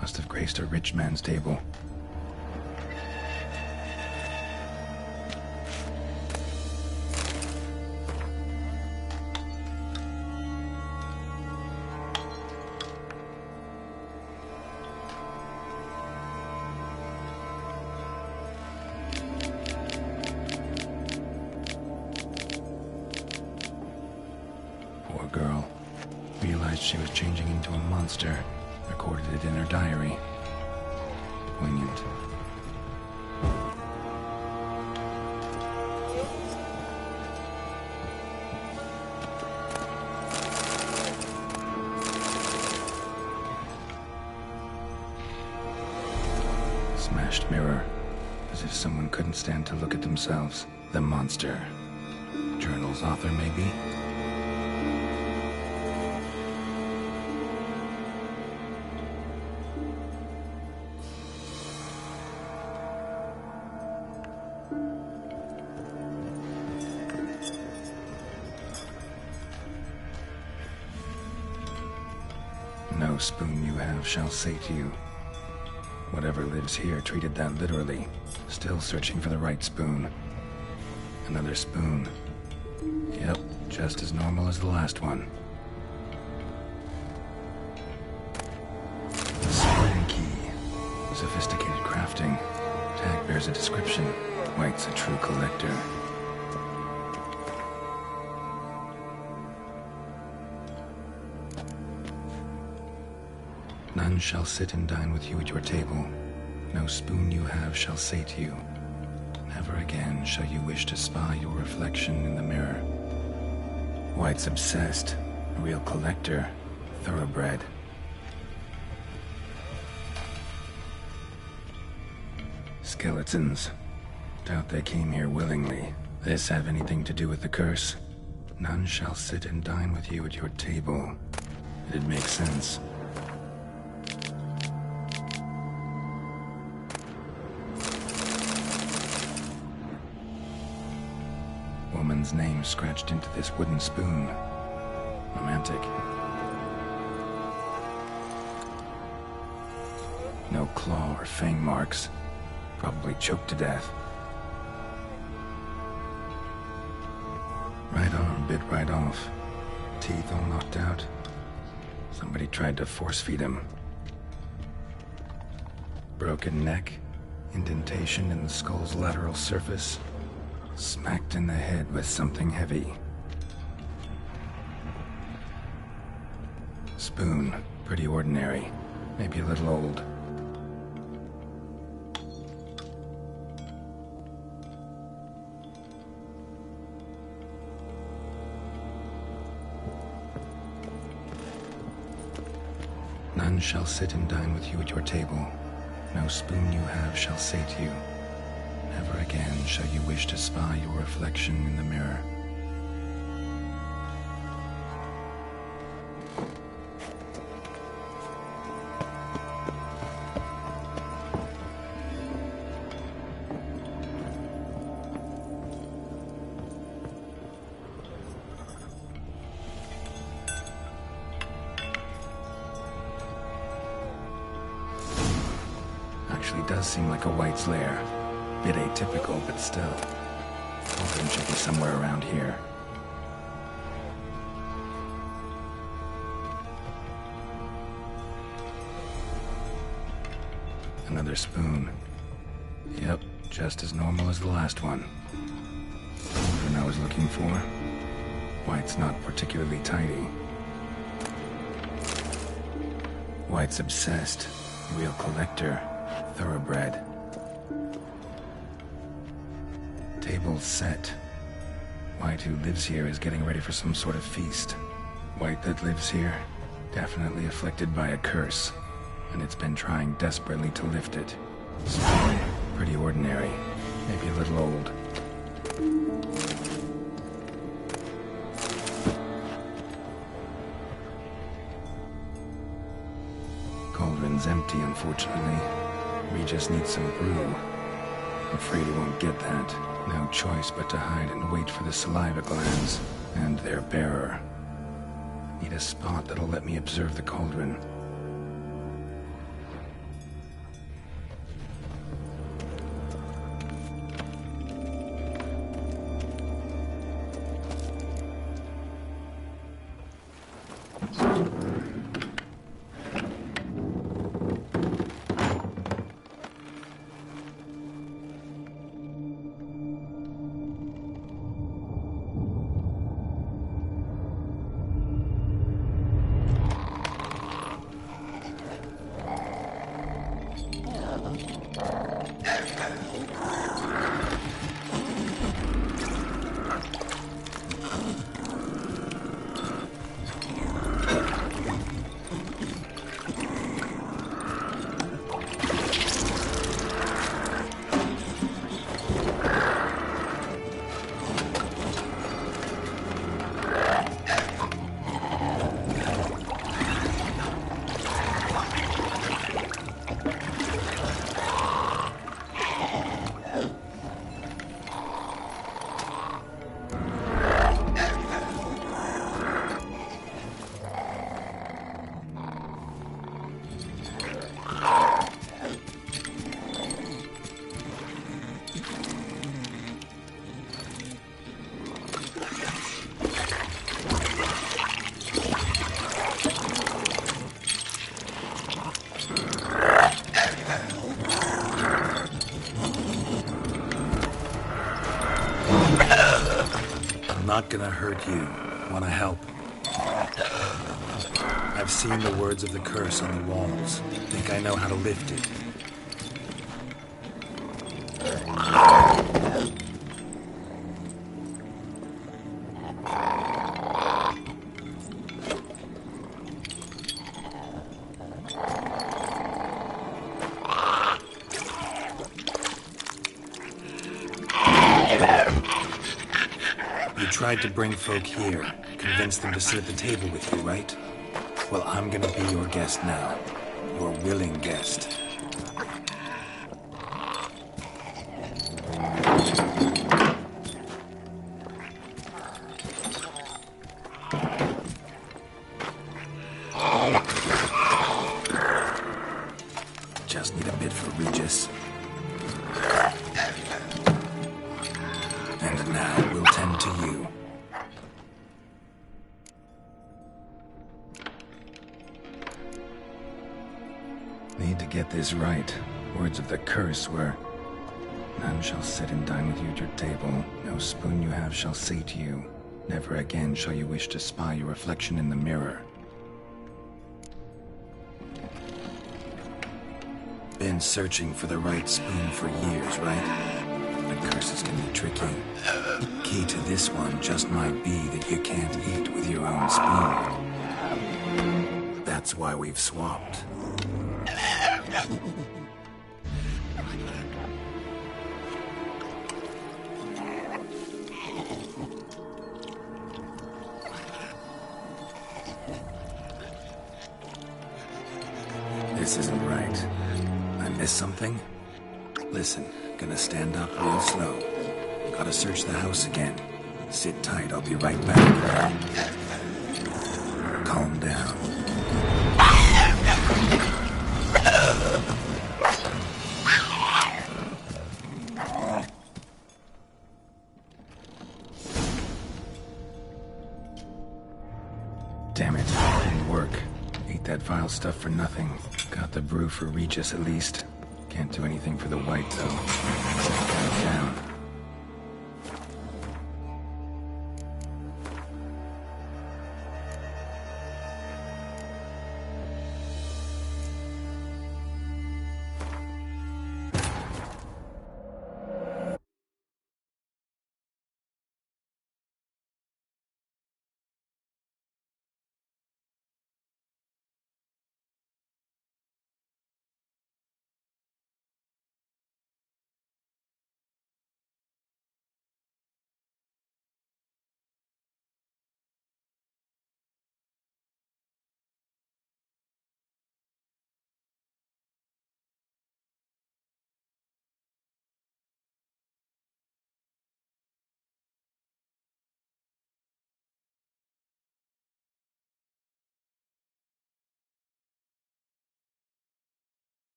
Must have graced a rich man's table. Poor girl. Realized she was changing into a monster. Recorded it in her diary. Poignant. Smashed mirror. As if someone couldn't stand to look at themselves. The monster. Journal's author, maybe? No spoon you have shall sate you. Whatever lives here treated that literally. Still searching for the right spoon. Another spoon. Yep, just as normal as the last one. The spoon key. Sophisticated crafting. Tag bears a description. White's a true collector. None shall sit and dine with you at your table. No spoon you have shall sate you. Never again shall you wish to spy your reflection in the mirror. White's obsessed. A real collector. Thoroughbred. Skeletons. Doubt they came here willingly. This have anything to do with the curse? None shall sit and dine with you at your table. It'd make sense. Woman's name scratched into this wooden spoon. Romantic. No claw or fang marks. Probably choked to death. Right arm bit right off. Teeth all knocked out. Somebody tried to force feed him. Broken neck. Indentation in the skull's lateral surface. Smacked in the head with something heavy. Spoon. Pretty ordinary. Maybe a little old. None shall sit and dine with you at your table. No spoon you have shall sate you. Never again shall you wish to spy your reflection in the mirror. actually does seem like a White's lair. Bit atypical, but still. Cauldron should be somewhere around here. Another spoon. Yep, just as normal as the last one. Cauldron I was looking for. White's not particularly tidy. White's obsessed. Real collector. Thoroughbred. Table's set. White who lives here is getting ready for some sort of feast. White that lives here, definitely afflicted by a curse, and it's been trying desperately to lift it. Spoon, pretty ordinary, maybe a little old. Cauldron's empty, unfortunately. We just need some brew. I'm afraid he won't get that. No choice but to hide and wait for the saliva glands and their bearer. Need a spot that'll let me observe the cauldron. Not gonna hurt you. Wanna help? I've seen the words of the curse on the walls. Think I know how to lift it. Tried to bring folk here, convince them to sit at the table with you, right? Well, I'm gonna be your guest now. Your willing guest. Just need a bit for Regis. And now we'll tend to you. Need to get this right. Words of the curse were, none shall sit and dine with you at your table. No spoon you have shall sate you. Never again shall you wish to spy your reflection in the mirror. Been searching for the right spoon for years, right? The curses can be tricky. Key to this one just might be that you can't eat with your own spoon. That's why we've swapped. This isn't right. I missed something? Listen, gonna stand up real slow. Gotta search the house again. Sit tight, I'll be right back. Calm down. stuff for nothing. Got the brew for Regis at least. Can't do anything for the white, though. Count down.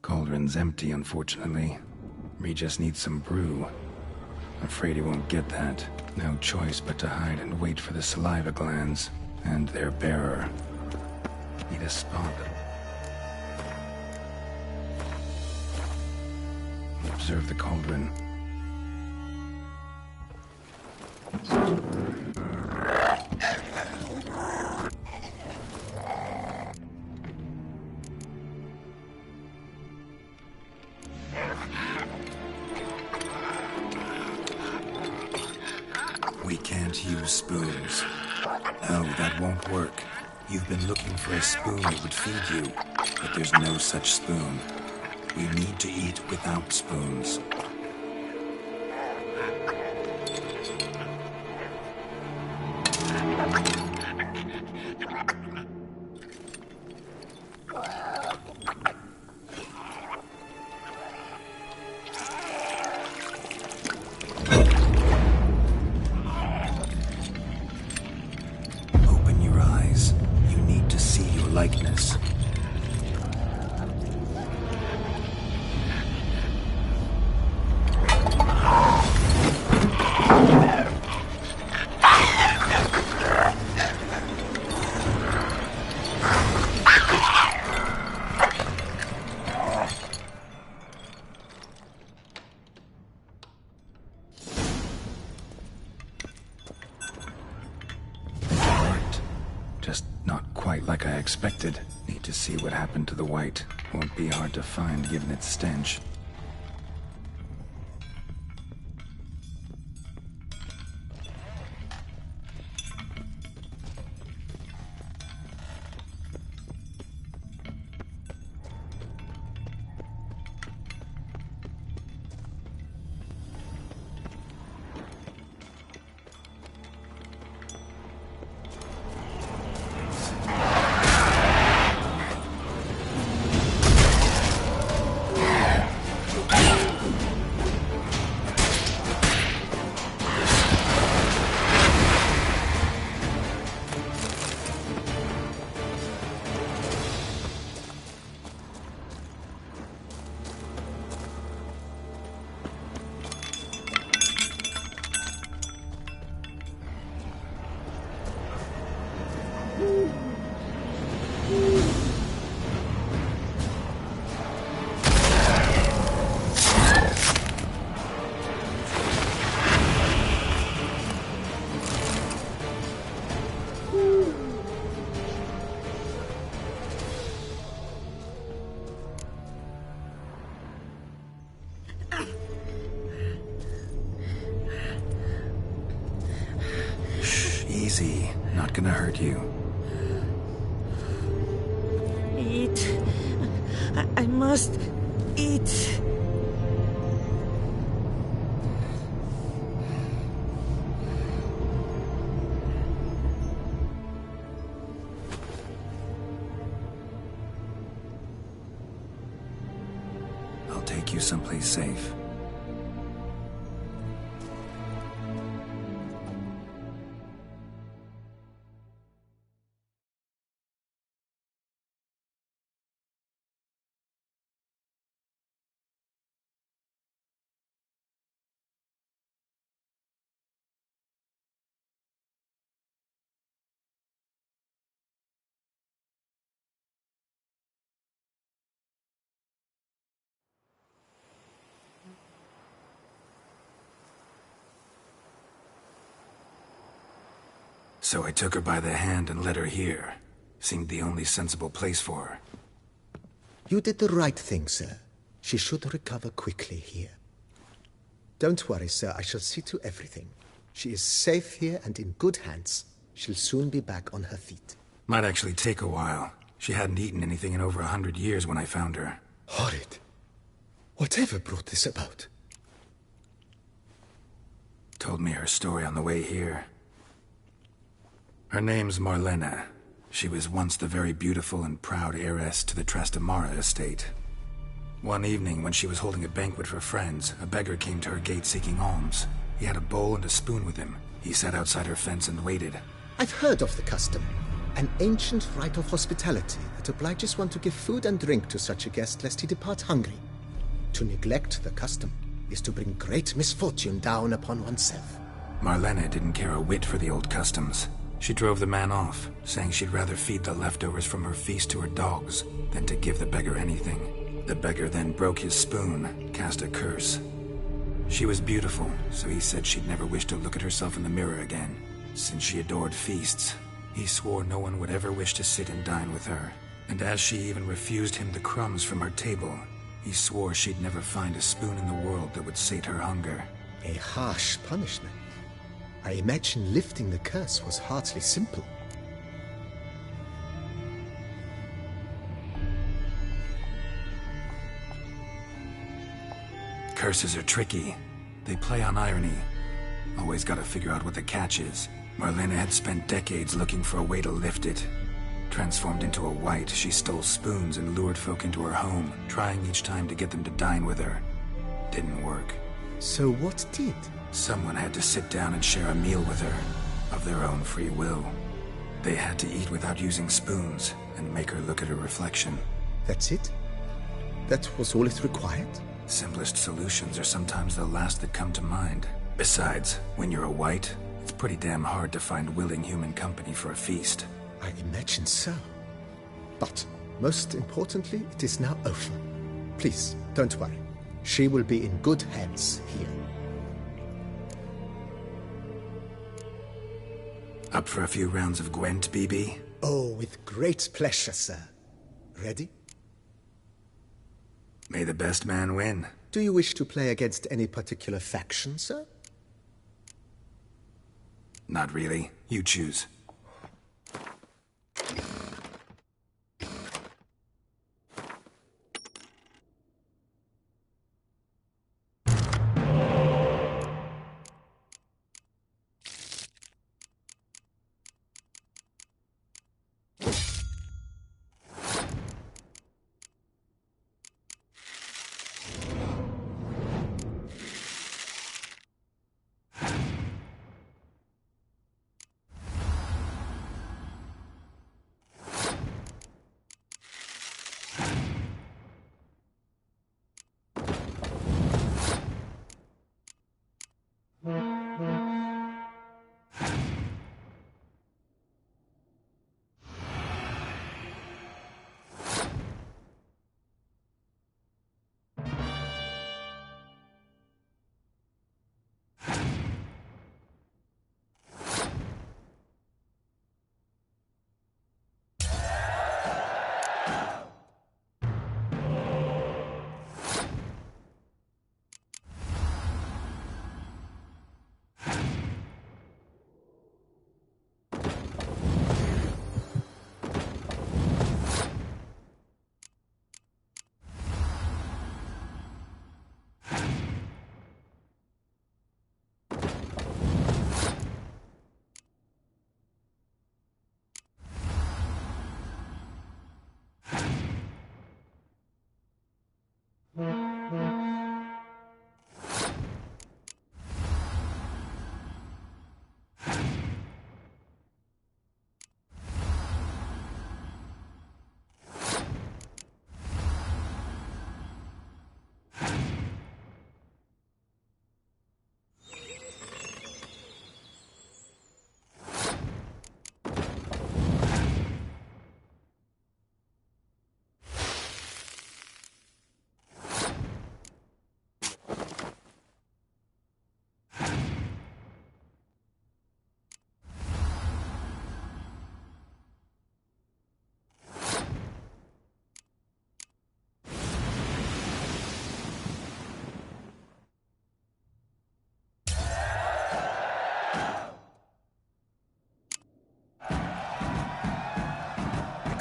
Cauldron's empty, unfortunately. Regis needs some brew. Afraid he won't get that. No choice but to hide and wait for the saliva glands and their bearer. Need a spot. Observe the cauldron. We can't use spoons. No, that won't work. You've been looking for a spoon that would feed you, but there's no such spoon. We need to eat without spoons. Likeness. Just not quite like I expected. Need to see what happened to the white. Won't be hard to find given its stench. Easy. Not gonna hurt you. Eat. I must eat. I'll take you someplace safe. So I took her by the hand and led her here. Seemed the only sensible place for her. You did the right thing, sir. She should recover quickly here. Don't worry, sir. I shall see to everything. She is safe here and in good hands. She'll soon be back on her feet. Might actually take a while. She hadn't eaten anything in over 100 years when I found her. Horrid. Whatever brought this about? Told me her story on the way here. Her name's Marlena. She was once the very beautiful and proud heiress to the Trastamara estate. One evening, when she was holding a banquet for friends, a beggar came to her gate seeking alms. He had a bowl and a spoon with him. He sat outside her fence and waited. I've heard of the custom. An ancient rite of hospitality that obliges one to give food and drink to such a guest lest he depart hungry. To neglect the custom is to bring great misfortune down upon oneself. Marlena didn't care a whit for the old customs. She drove the man off, saying she'd rather feed the leftovers from her feast to her dogs than to give the beggar anything. The beggar then broke his spoon, cast a curse. She was beautiful, so he said she'd never wish to look at herself in the mirror again. Since she adored feasts, he swore no one would ever wish to sit and dine with her. And as she even refused him the crumbs from her table, he swore she'd never find a spoon in the world that would sate her hunger. A harsh punishment. I imagine lifting the curse was hardly simple. Curses are tricky. They play on irony. Always gotta figure out what the catch is. Marlena had spent decades looking for a way to lift it. Transformed into a wight, she stole spoons and lured folk into her home, trying each time to get them to dine with her. Didn't work. So what did? Someone had to sit down and share a meal with her, of their own free will. They had to eat without using spoons, and make her look at her reflection. That's it? That was all it required? Simplest solutions are sometimes the last that come to mind. Besides, when you're a wight, it's pretty damn hard to find willing human company for a feast. I imagine so. But, most importantly, it is now over. Please, don't worry. She will be in good hands here. Up for a few rounds of Gwent, BB? Oh, with great pleasure, sir. Ready? May the best man win. Do you wish to play against any particular faction, sir? Not really. You choose.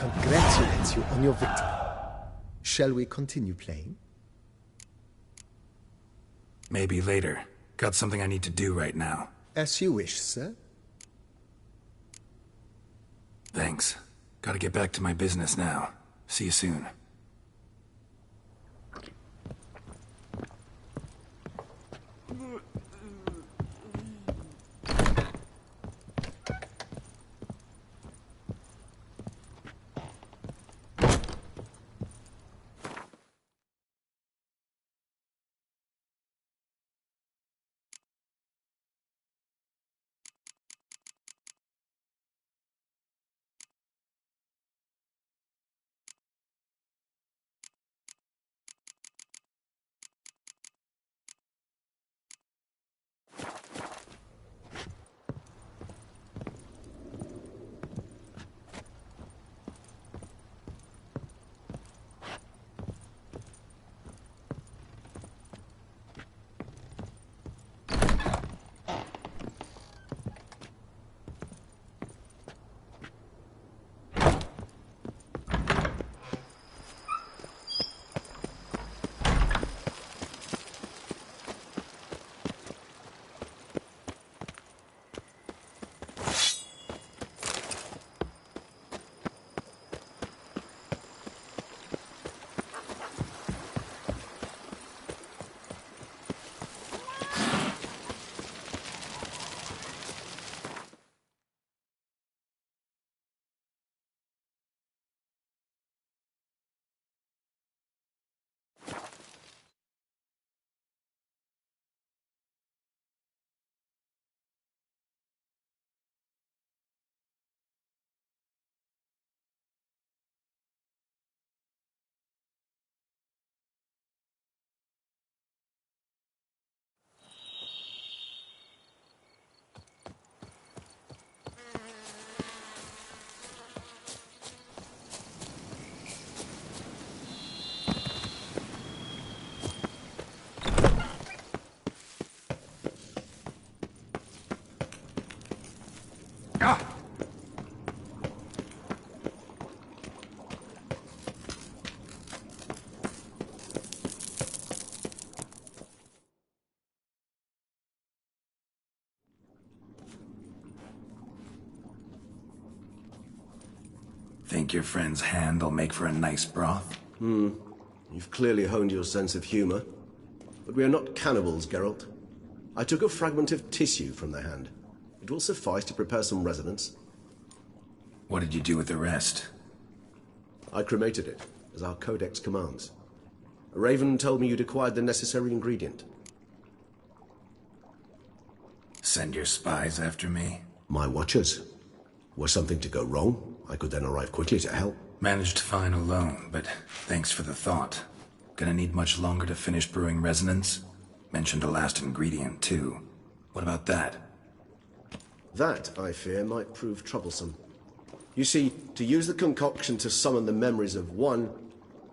congratulate you on your victory. Shall we continue playing? Maybe later. Got something I need to do right now. As you wish, sir. Thanks. Gotta get back to my business now. See you soon. Think your friend's hand'll make for a nice broth? You've clearly honed your sense of humor. But we are not cannibals, Geralt. I took a fragment of tissue from the hand. It will suffice to prepare some resonance. What did you do with the rest? I cremated it, as our codex commands. Raven told me you'd acquired the necessary ingredient. Send your spies after me? My watchers. Were something to go wrong, I could then arrive quickly to help. Managed fine alone, but thanks for the thought. Gonna need much longer to finish brewing resonance? Mentioned a last ingredient, too. What about that? That, I fear, might prove troublesome. You see, to use the concoction to summon the memories of one,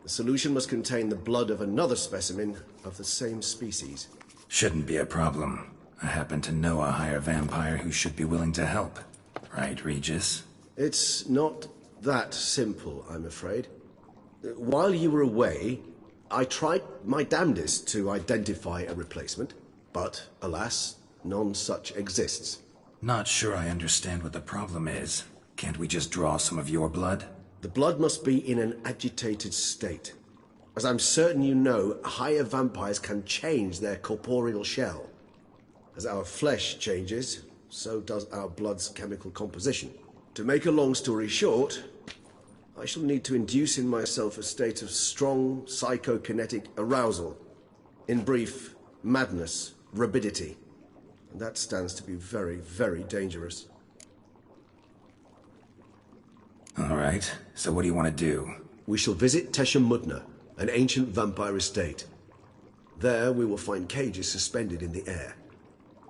the solution must contain the blood of another specimen of the same species. Shouldn't be a problem. I happen to know a higher vampire who should be willing to help. Right, Regis? It's not that simple, I'm afraid. While you were away, I tried my damnedest to identify a replacement, but, alas, none such exists. Not sure I understand what the problem is. Can't we just draw some of your blood? The blood must be in an agitated state. As I'm certain you know, higher vampires can change their corporeal shell. As our flesh changes, so does our blood's chemical composition. To make a long story short, I shall need to induce in myself a state of strong psychokinetic arousal. In brief, madness, rabidity. And that stands to be very, very dangerous. All right, so what do you want to do? We shall visit Tesha Mudna, an ancient vampire estate. There we will find cages suspended in the air.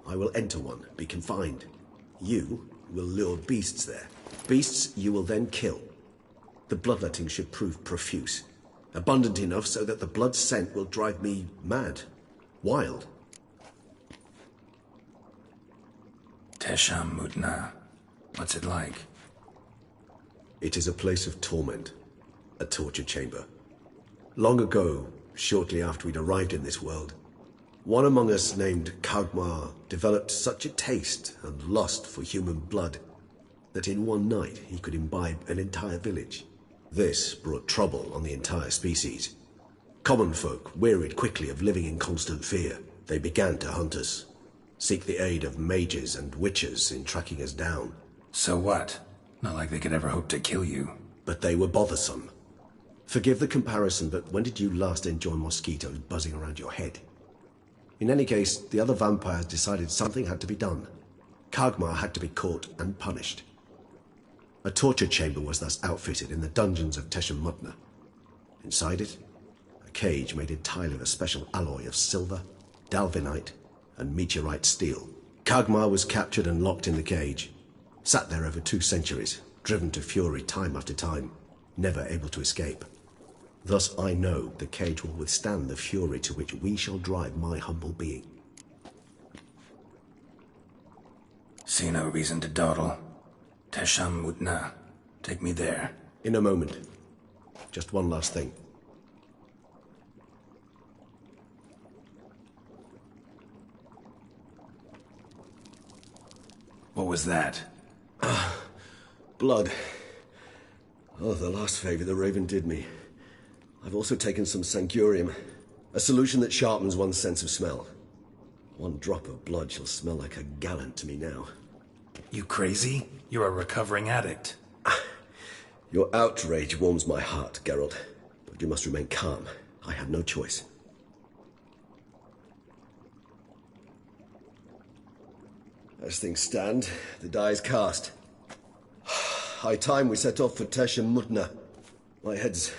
I will enter one, be confined. You will lure beasts there. Beasts you will then kill. The bloodletting should prove profuse. Abundant enough so that the blood scent will drive me mad. Wild. Tesha Mudna. What's it like? It is a place of torment, a torture chamber. Long ago, shortly after we'd arrived in this world, one among us named Kagmar developed such a taste and lust for human blood that in one night he could imbibe an entire village. This brought trouble on the entire species. Common folk wearied quickly of living in constant fear. They began to hunt us, seek the aid of mages and witches in tracking us down. So what? Not like they could ever hope to kill you. But they were bothersome. Forgive the comparison, but when did you last enjoy mosquitoes buzzing around your head? In any case, the other vampires decided something had to be done. Kagmar had to be caught and punished. A torture chamber was thus outfitted in the dungeons of Teshem Mutna. Inside it, a cage made entirely of a special alloy of silver, dalvinite, and meteorite steel. Kagmar was captured and locked in the cage, sat there over 2 centuries, driven to fury time after time, never able to escape. Thus I know the cage will withstand the fury to which we shall drive my humble being. See no reason to dawdle. Teshem Mutna. Take me there. In a moment. Just one last thing. What was that? Blood. Oh, the last favor the Raven did me. I've also taken some Sancurium, a solution that sharpens one's sense of smell. One drop of blood shall smell like a gallon to me now. You crazy? You're a recovering addict. Your outrage warms my heart, Geralt. But you must remain calm. I have no choice. As things stand, the die is cast. High time we set off for Teshem Mutna. My head's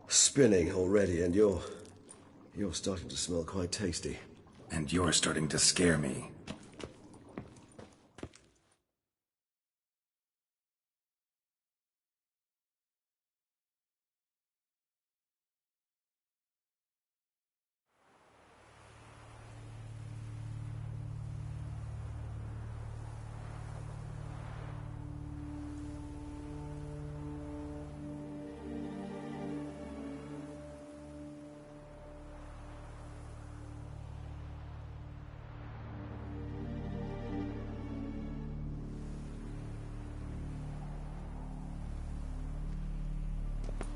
spinning already, and you're starting to smell quite tasty. And you're starting to scare me.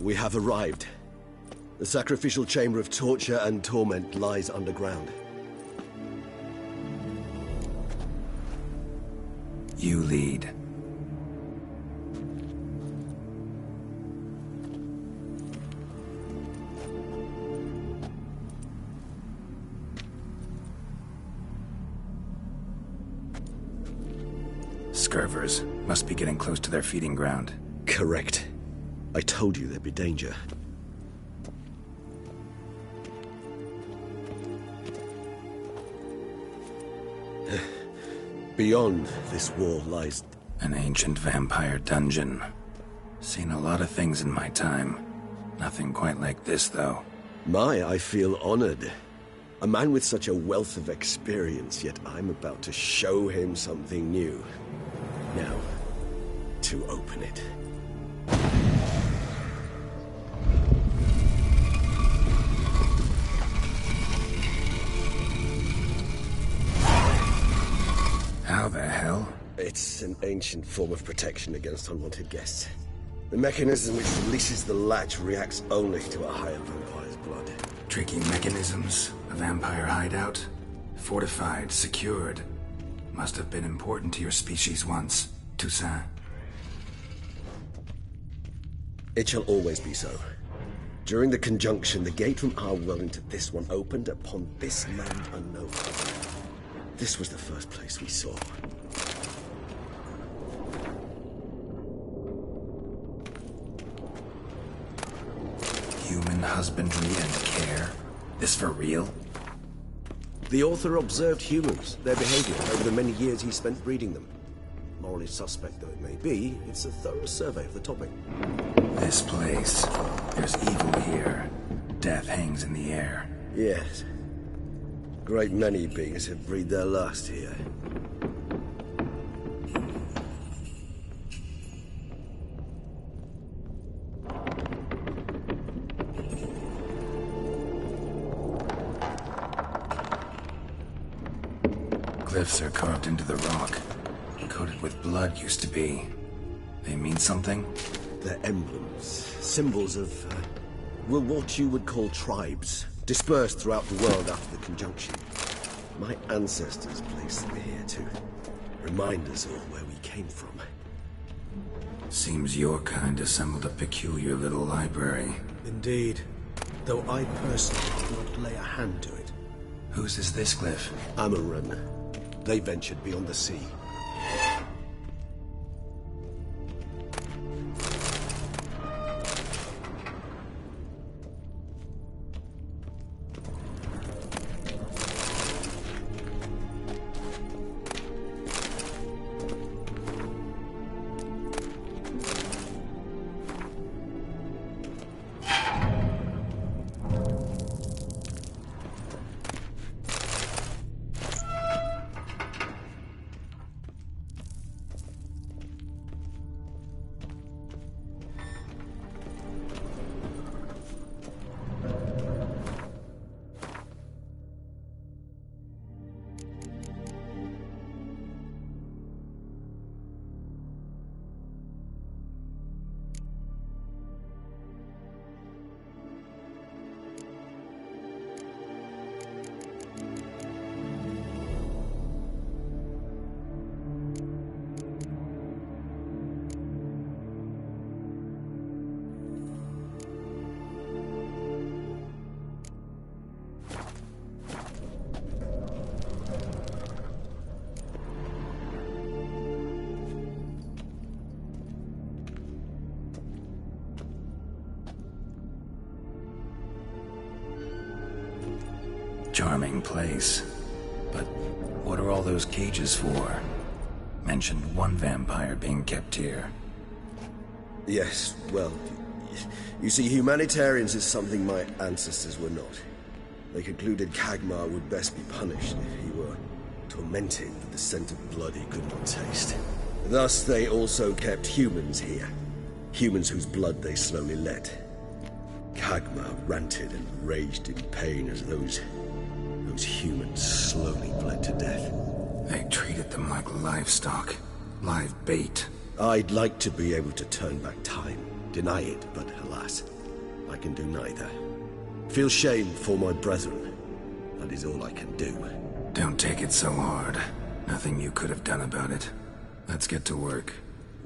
We have arrived. The sacrificial chamber of torture and torment lies underground. You lead. Scurvers must be getting close to their feeding ground. Correct. I told you there'd be danger. Beyond this wall lies... An ancient vampire dungeon. Seen a lot of things in my time. Nothing quite like this, though. I feel honored. A man with such a wealth of experience, yet I'm about to show him something new. Now, to open it. How the hell? It's an ancient form of protection against unwanted guests. The mechanism which releases the latch reacts only to a higher vampire's blood. Tricky mechanisms, a vampire hideout. Fortified, secured. Must have been important to your species once, Toussaint. It shall always be so. During the conjunction, the gate from our world into this one opened upon this land unknown. This was the first place we saw. Human husbandry and care? This for real? The author observed humans, their behavior, over the many years he spent breeding them. Morally suspect though it may be, it's a thorough survey of the topic. This place. There's evil here. Death hangs in the air. Yes. Great many beings have breathed their last here. glyphs are carved into the rock. Coated with blood used to be. They mean something? They're emblems, symbols of, well, what you would call tribes, dispersed throughout the world after the conjunction. My ancestors placed them here to remind us all where we came from. Seems your kind assembled a peculiar little library. Indeed, though I personally did not lay a hand to it. Whose is this glyph? Amaran. They ventured beyond the sea. Charming place. But what are all those cages for? Mentioned one vampire being kept here. Yes, well, you see, humanitarians is something my ancestors were not. They concluded Kagmar would best be punished if he were tormented with the scent of blood he could not taste. Thus, they also kept humans here. Humans whose blood they slowly let. Kagmar ranted and raged in pain as those humans slowly bled to death. They treated them like livestock. Live bait. I'd like to be able to turn back time. Deny it, but alas, I can do neither. Feel shame for my brethren. That is all I can do. Don't take it so hard. Nothing you could have done about it. Let's get to work.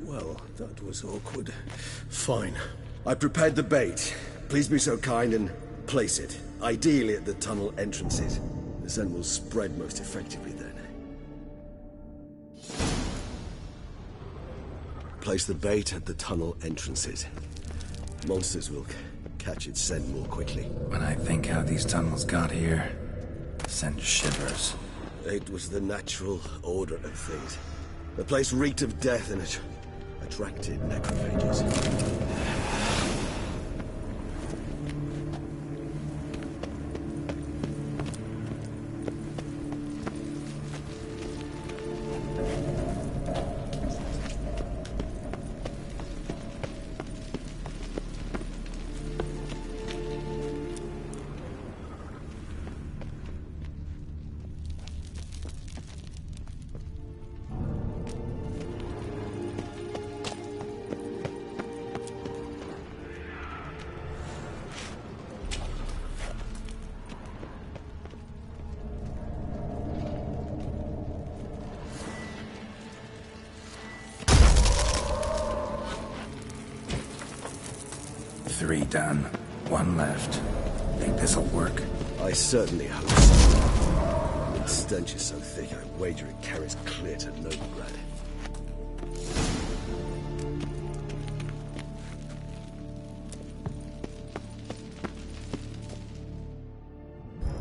Well, that was awkward. Fine. I prepared the bait. Please be so kind and place it. Ideally at the tunnel entrances. The scent will spread most effectively then. Place the bait at the tunnel entrances. Monsters will catch its scent more quickly. When I think how these tunnels got here, send shivers. It was the natural order of things. The place reeked of death and it attracted necrophages. Three done. One left. Think this'll work? I certainly hope so. The stench is so thick, I wager it carries clear to Novigrad.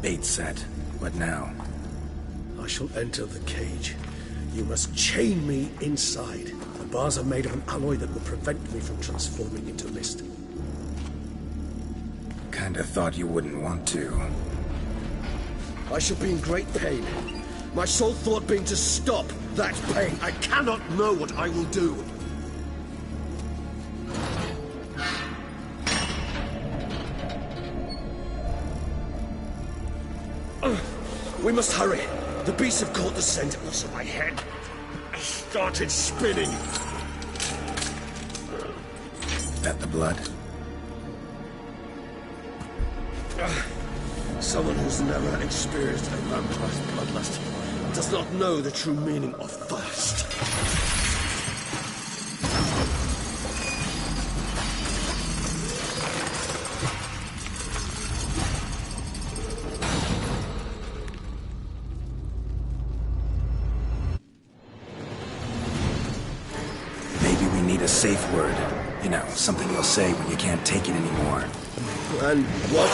Bait set. What now? I shall enter the cage. You must chain me inside. The bars are made of an alloy that will prevent me from transforming into mist. Kinda thought you wouldn't want to. I shall be in great pain. My sole thought being to stop that pain. I cannot know what I will do. We must hurry. The beasts have caught the scent loss of my head. I started spinning. That the blood? Someone who's never experienced a vampire's bloodlust does not know the true meaning of thirst. Maybe we need a safe word. You know, something you'll say when you can't take it anymore. And what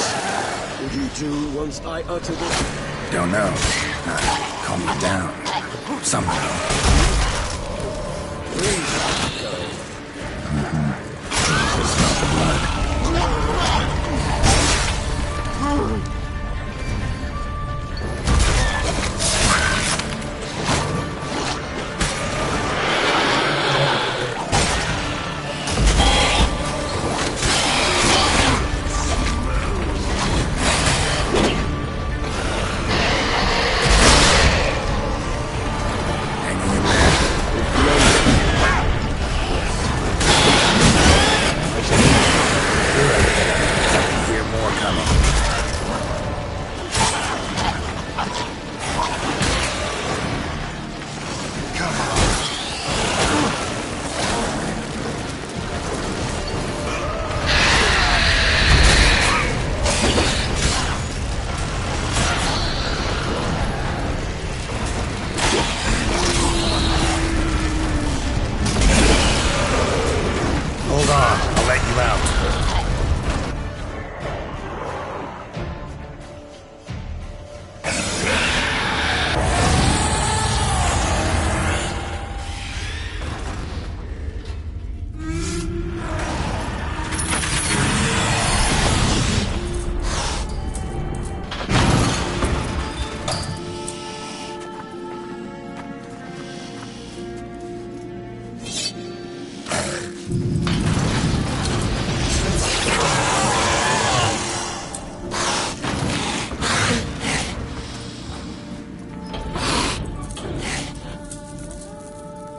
would you do once I uttered it? Don't know. Calm me down. Somehow. Please go. Smell the blood.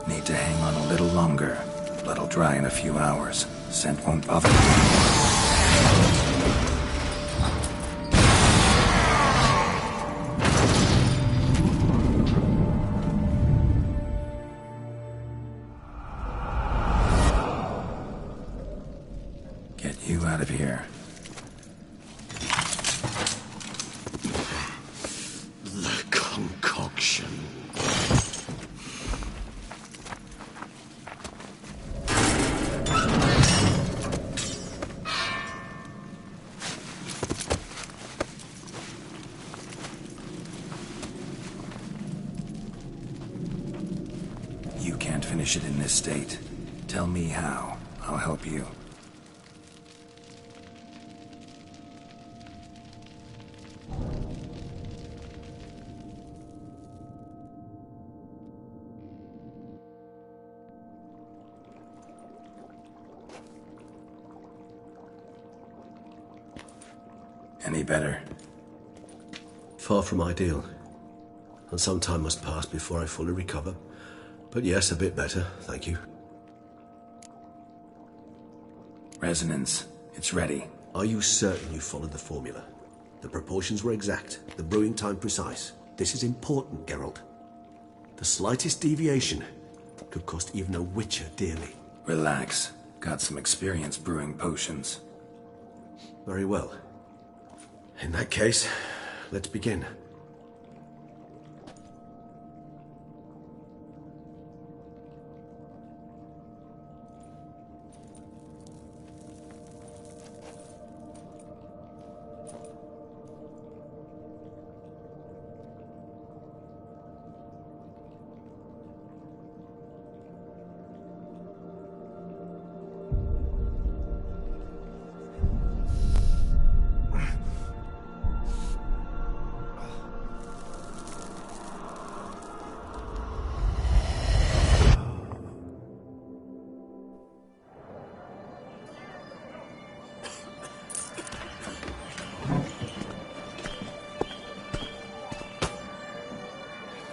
Need to hang on a little longer. Blood'll dry in a few hours. Scent won't bother me. Get you out of here. The concoction. You can't finish it in this state. Tell me how. I'll help you. Any better? Far from ideal. And some time must pass before I fully recover. But yes, a bit better, thank you. Resonance. It's ready. Are you certain you followed the formula? The proportions were exact, the brewing time precise. This is important, Geralt. The slightest deviation could cost even a witcher dearly. Relax. Got some experience brewing potions. Very well. In that case, let's begin.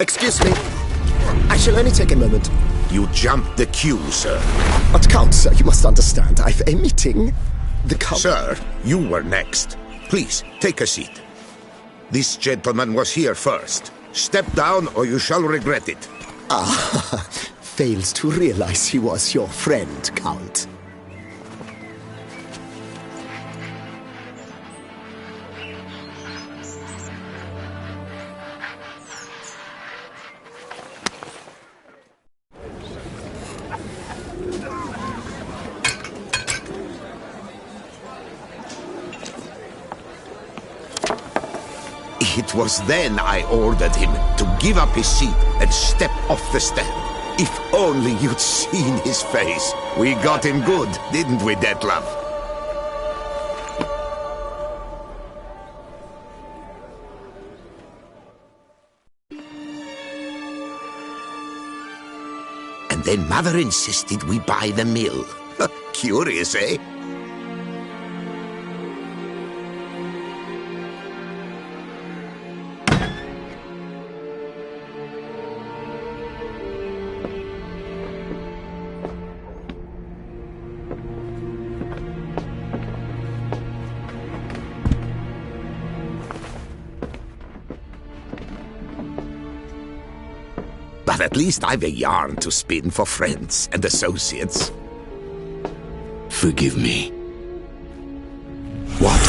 Excuse me. I shall only take a moment. You jumped the queue, sir. But Count, sir, you must understand. I've a meeting. The Count... Sir, you were next. Please, take a seat. This gentleman was here first. Step down or you shall regret it. Ah, fails to realize he was your friend, Count. It was then I ordered him to give up his seat and step off the stand. If only you'd seen his face. We got him good, didn't we, Detlef? And then Mother insisted we buy the mill. Curious, eh? But at least I've a yarn to spin for friends and associates. Forgive me. What?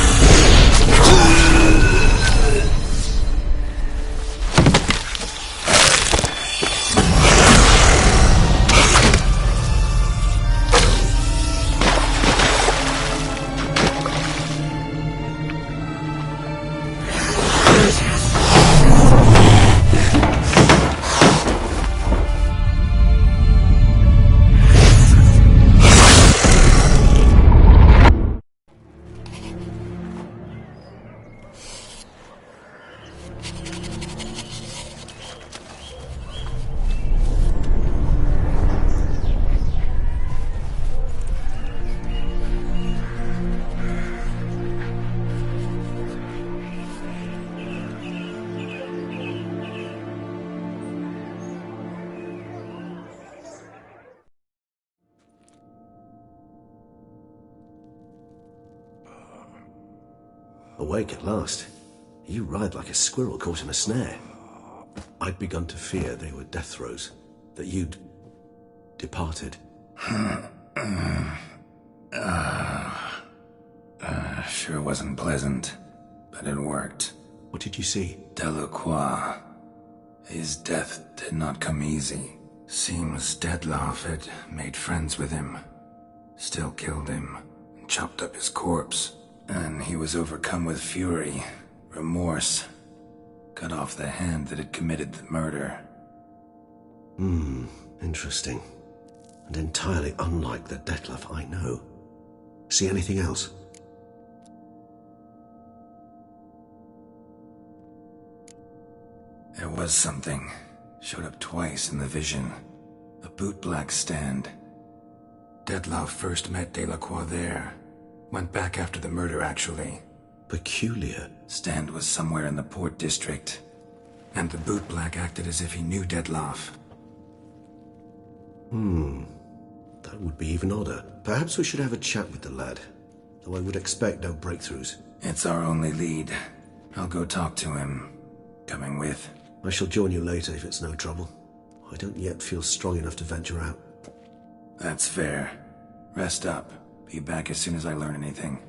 Awake at last. You ride like a squirrel caught in a snare. I'd begun to fear they were death throes, that you'd departed. Sure wasn't pleasant, but it worked. What did you see? Delacroix. His death did not come easy. Seems Detlef had made friends with him. Still killed him, and chopped up his corpse. And he was overcome with fury, remorse. Cut off the hand that had committed the murder. Interesting. And entirely unlike the Detlef I know. See anything else? There was something. Showed up twice in the vision. A bootblack stand. Detlef first met Delacroix there. Went back after the murder, actually. Peculiar. Stand was somewhere in the Port District. And the bootblack acted as if he knew Detlef. That would be even odder. Perhaps we should have a chat with the lad. Though I would expect no breakthroughs. It's our only lead. I'll go talk to him. Coming with? I shall join you later if it's no trouble. I don't yet feel strong enough to venture out. That's fair. Rest up. Be back as soon as I learn anything.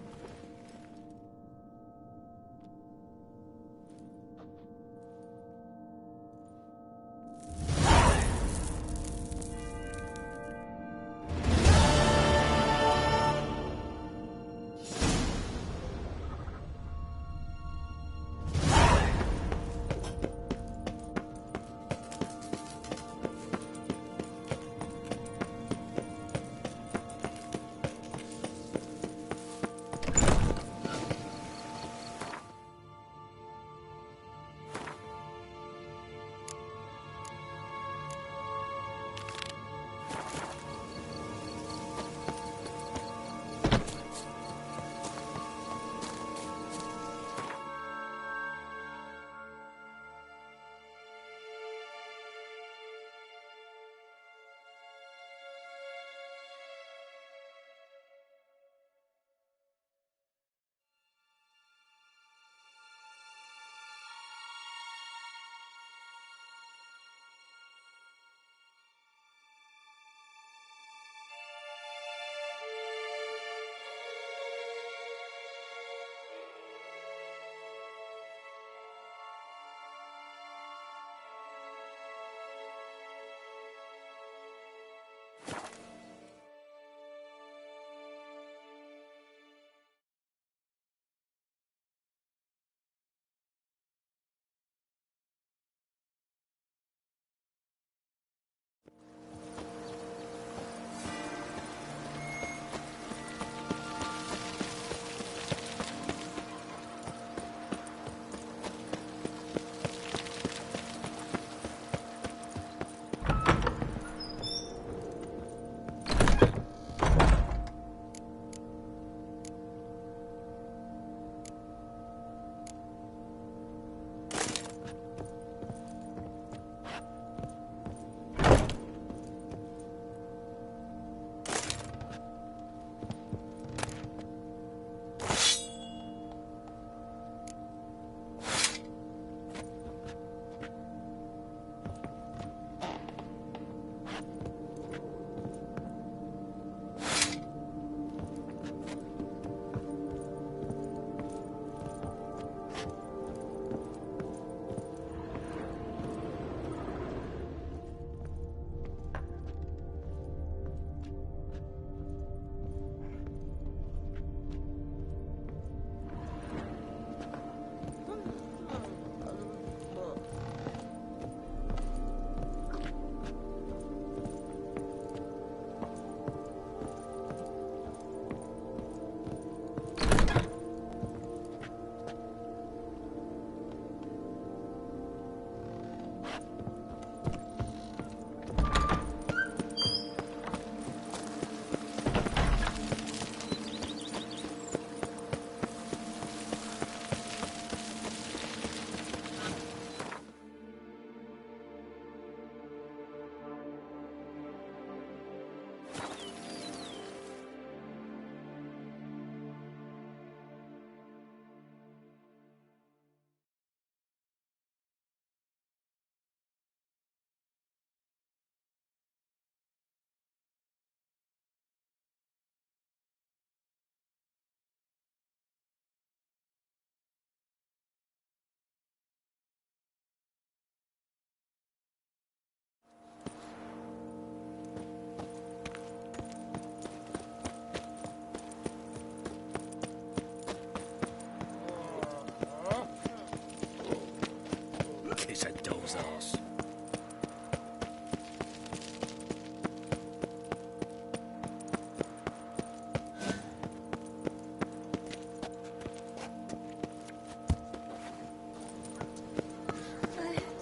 his arse.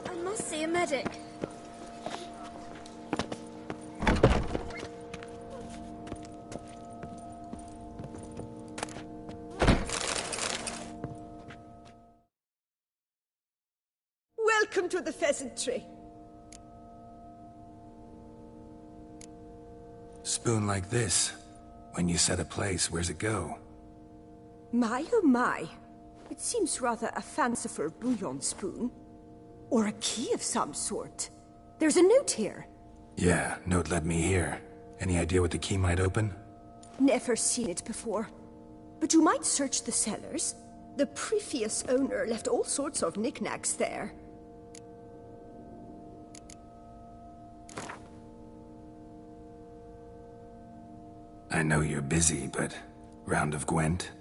I must see a medic. Welcome to the Pheasantry. Spoon like this. When you set a place, where's it go? My oh my. It seems rather a fanciful bouillon spoon. Or a key of some sort. There's a note here. Yeah, note led me here. Any idea what the key might open? Never seen it before. But you might search the cellars. The previous owner left all sorts of knickknacks there. I know you're busy, but round of Gwent?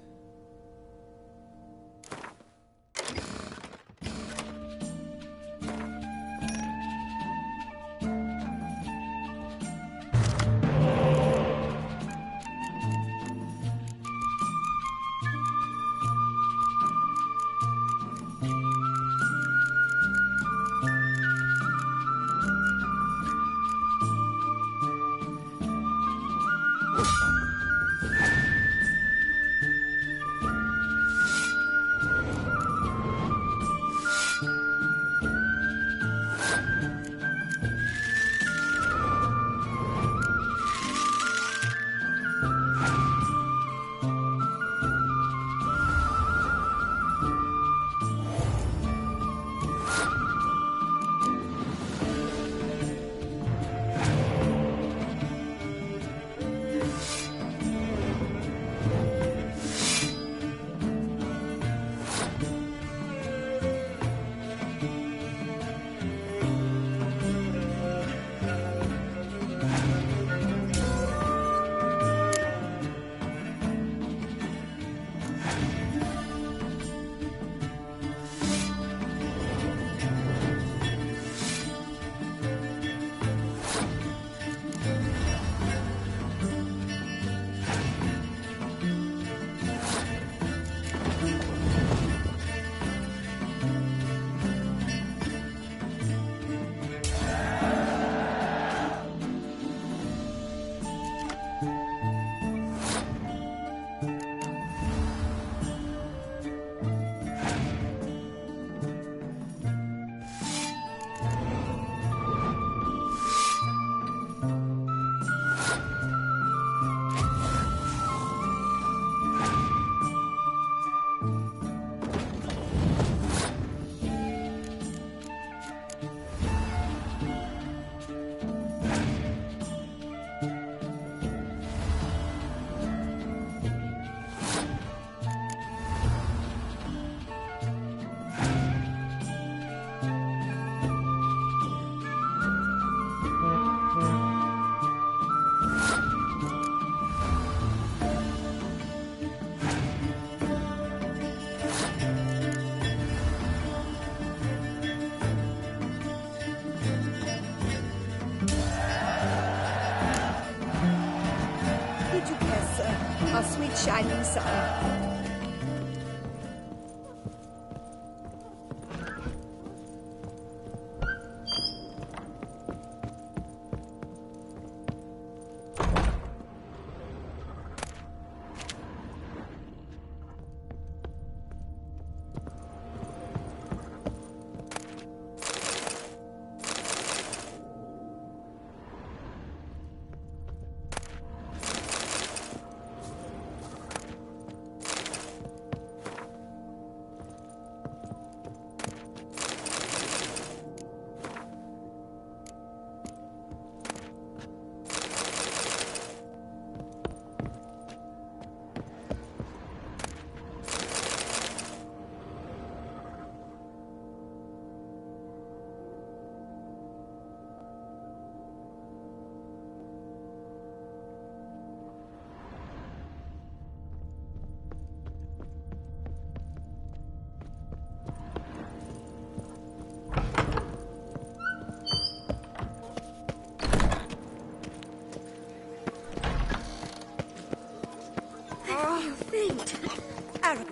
Our sweet shining sun. before you faint. Arrow.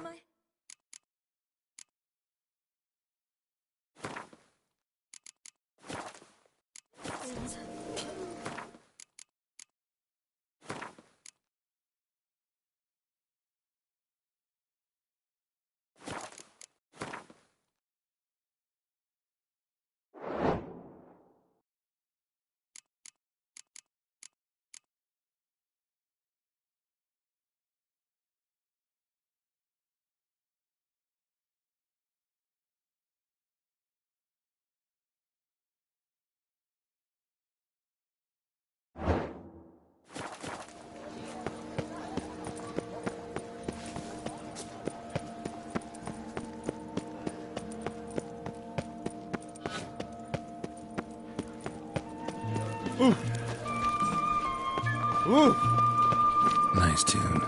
Nice tune.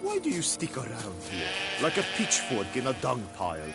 Why do you stick around here, like a pitchfork in a dung pile?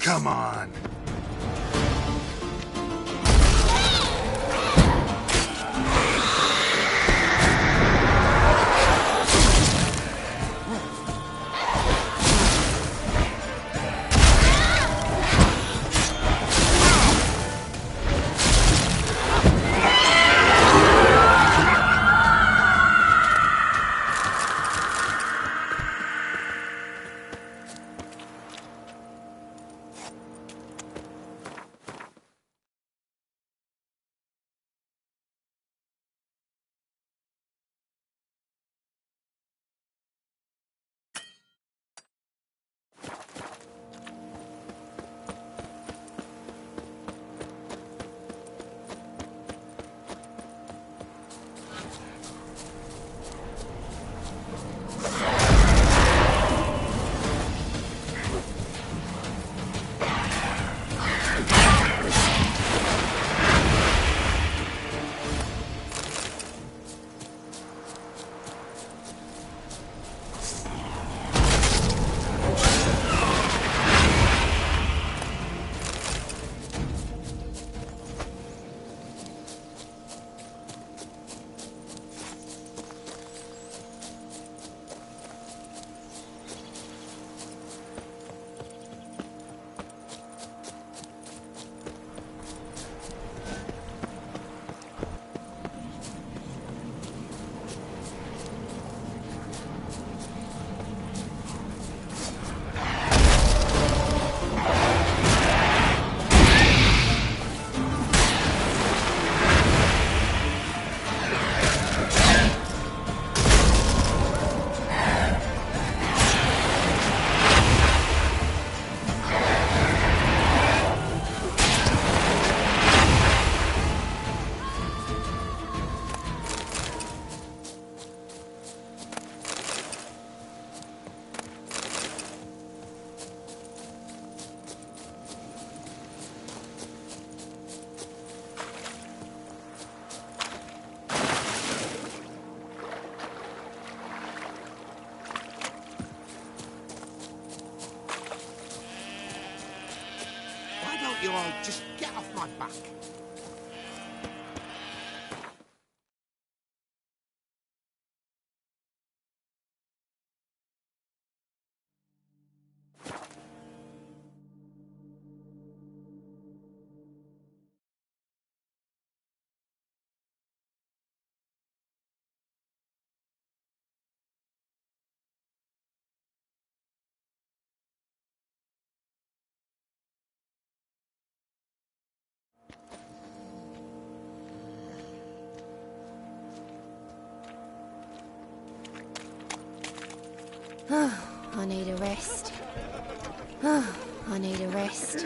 Come on. you all just get off my back. I need a rest. I need a rest.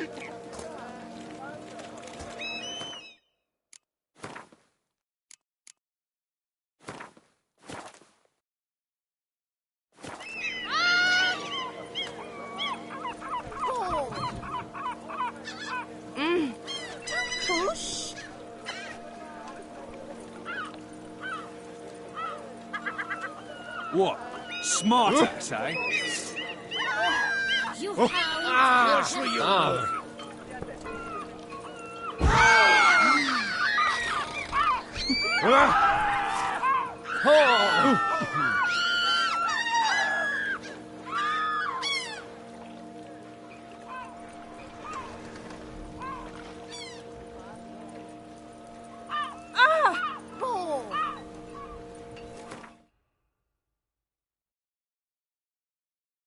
Push. What? Smart ass, eh? You Watch where you're looking.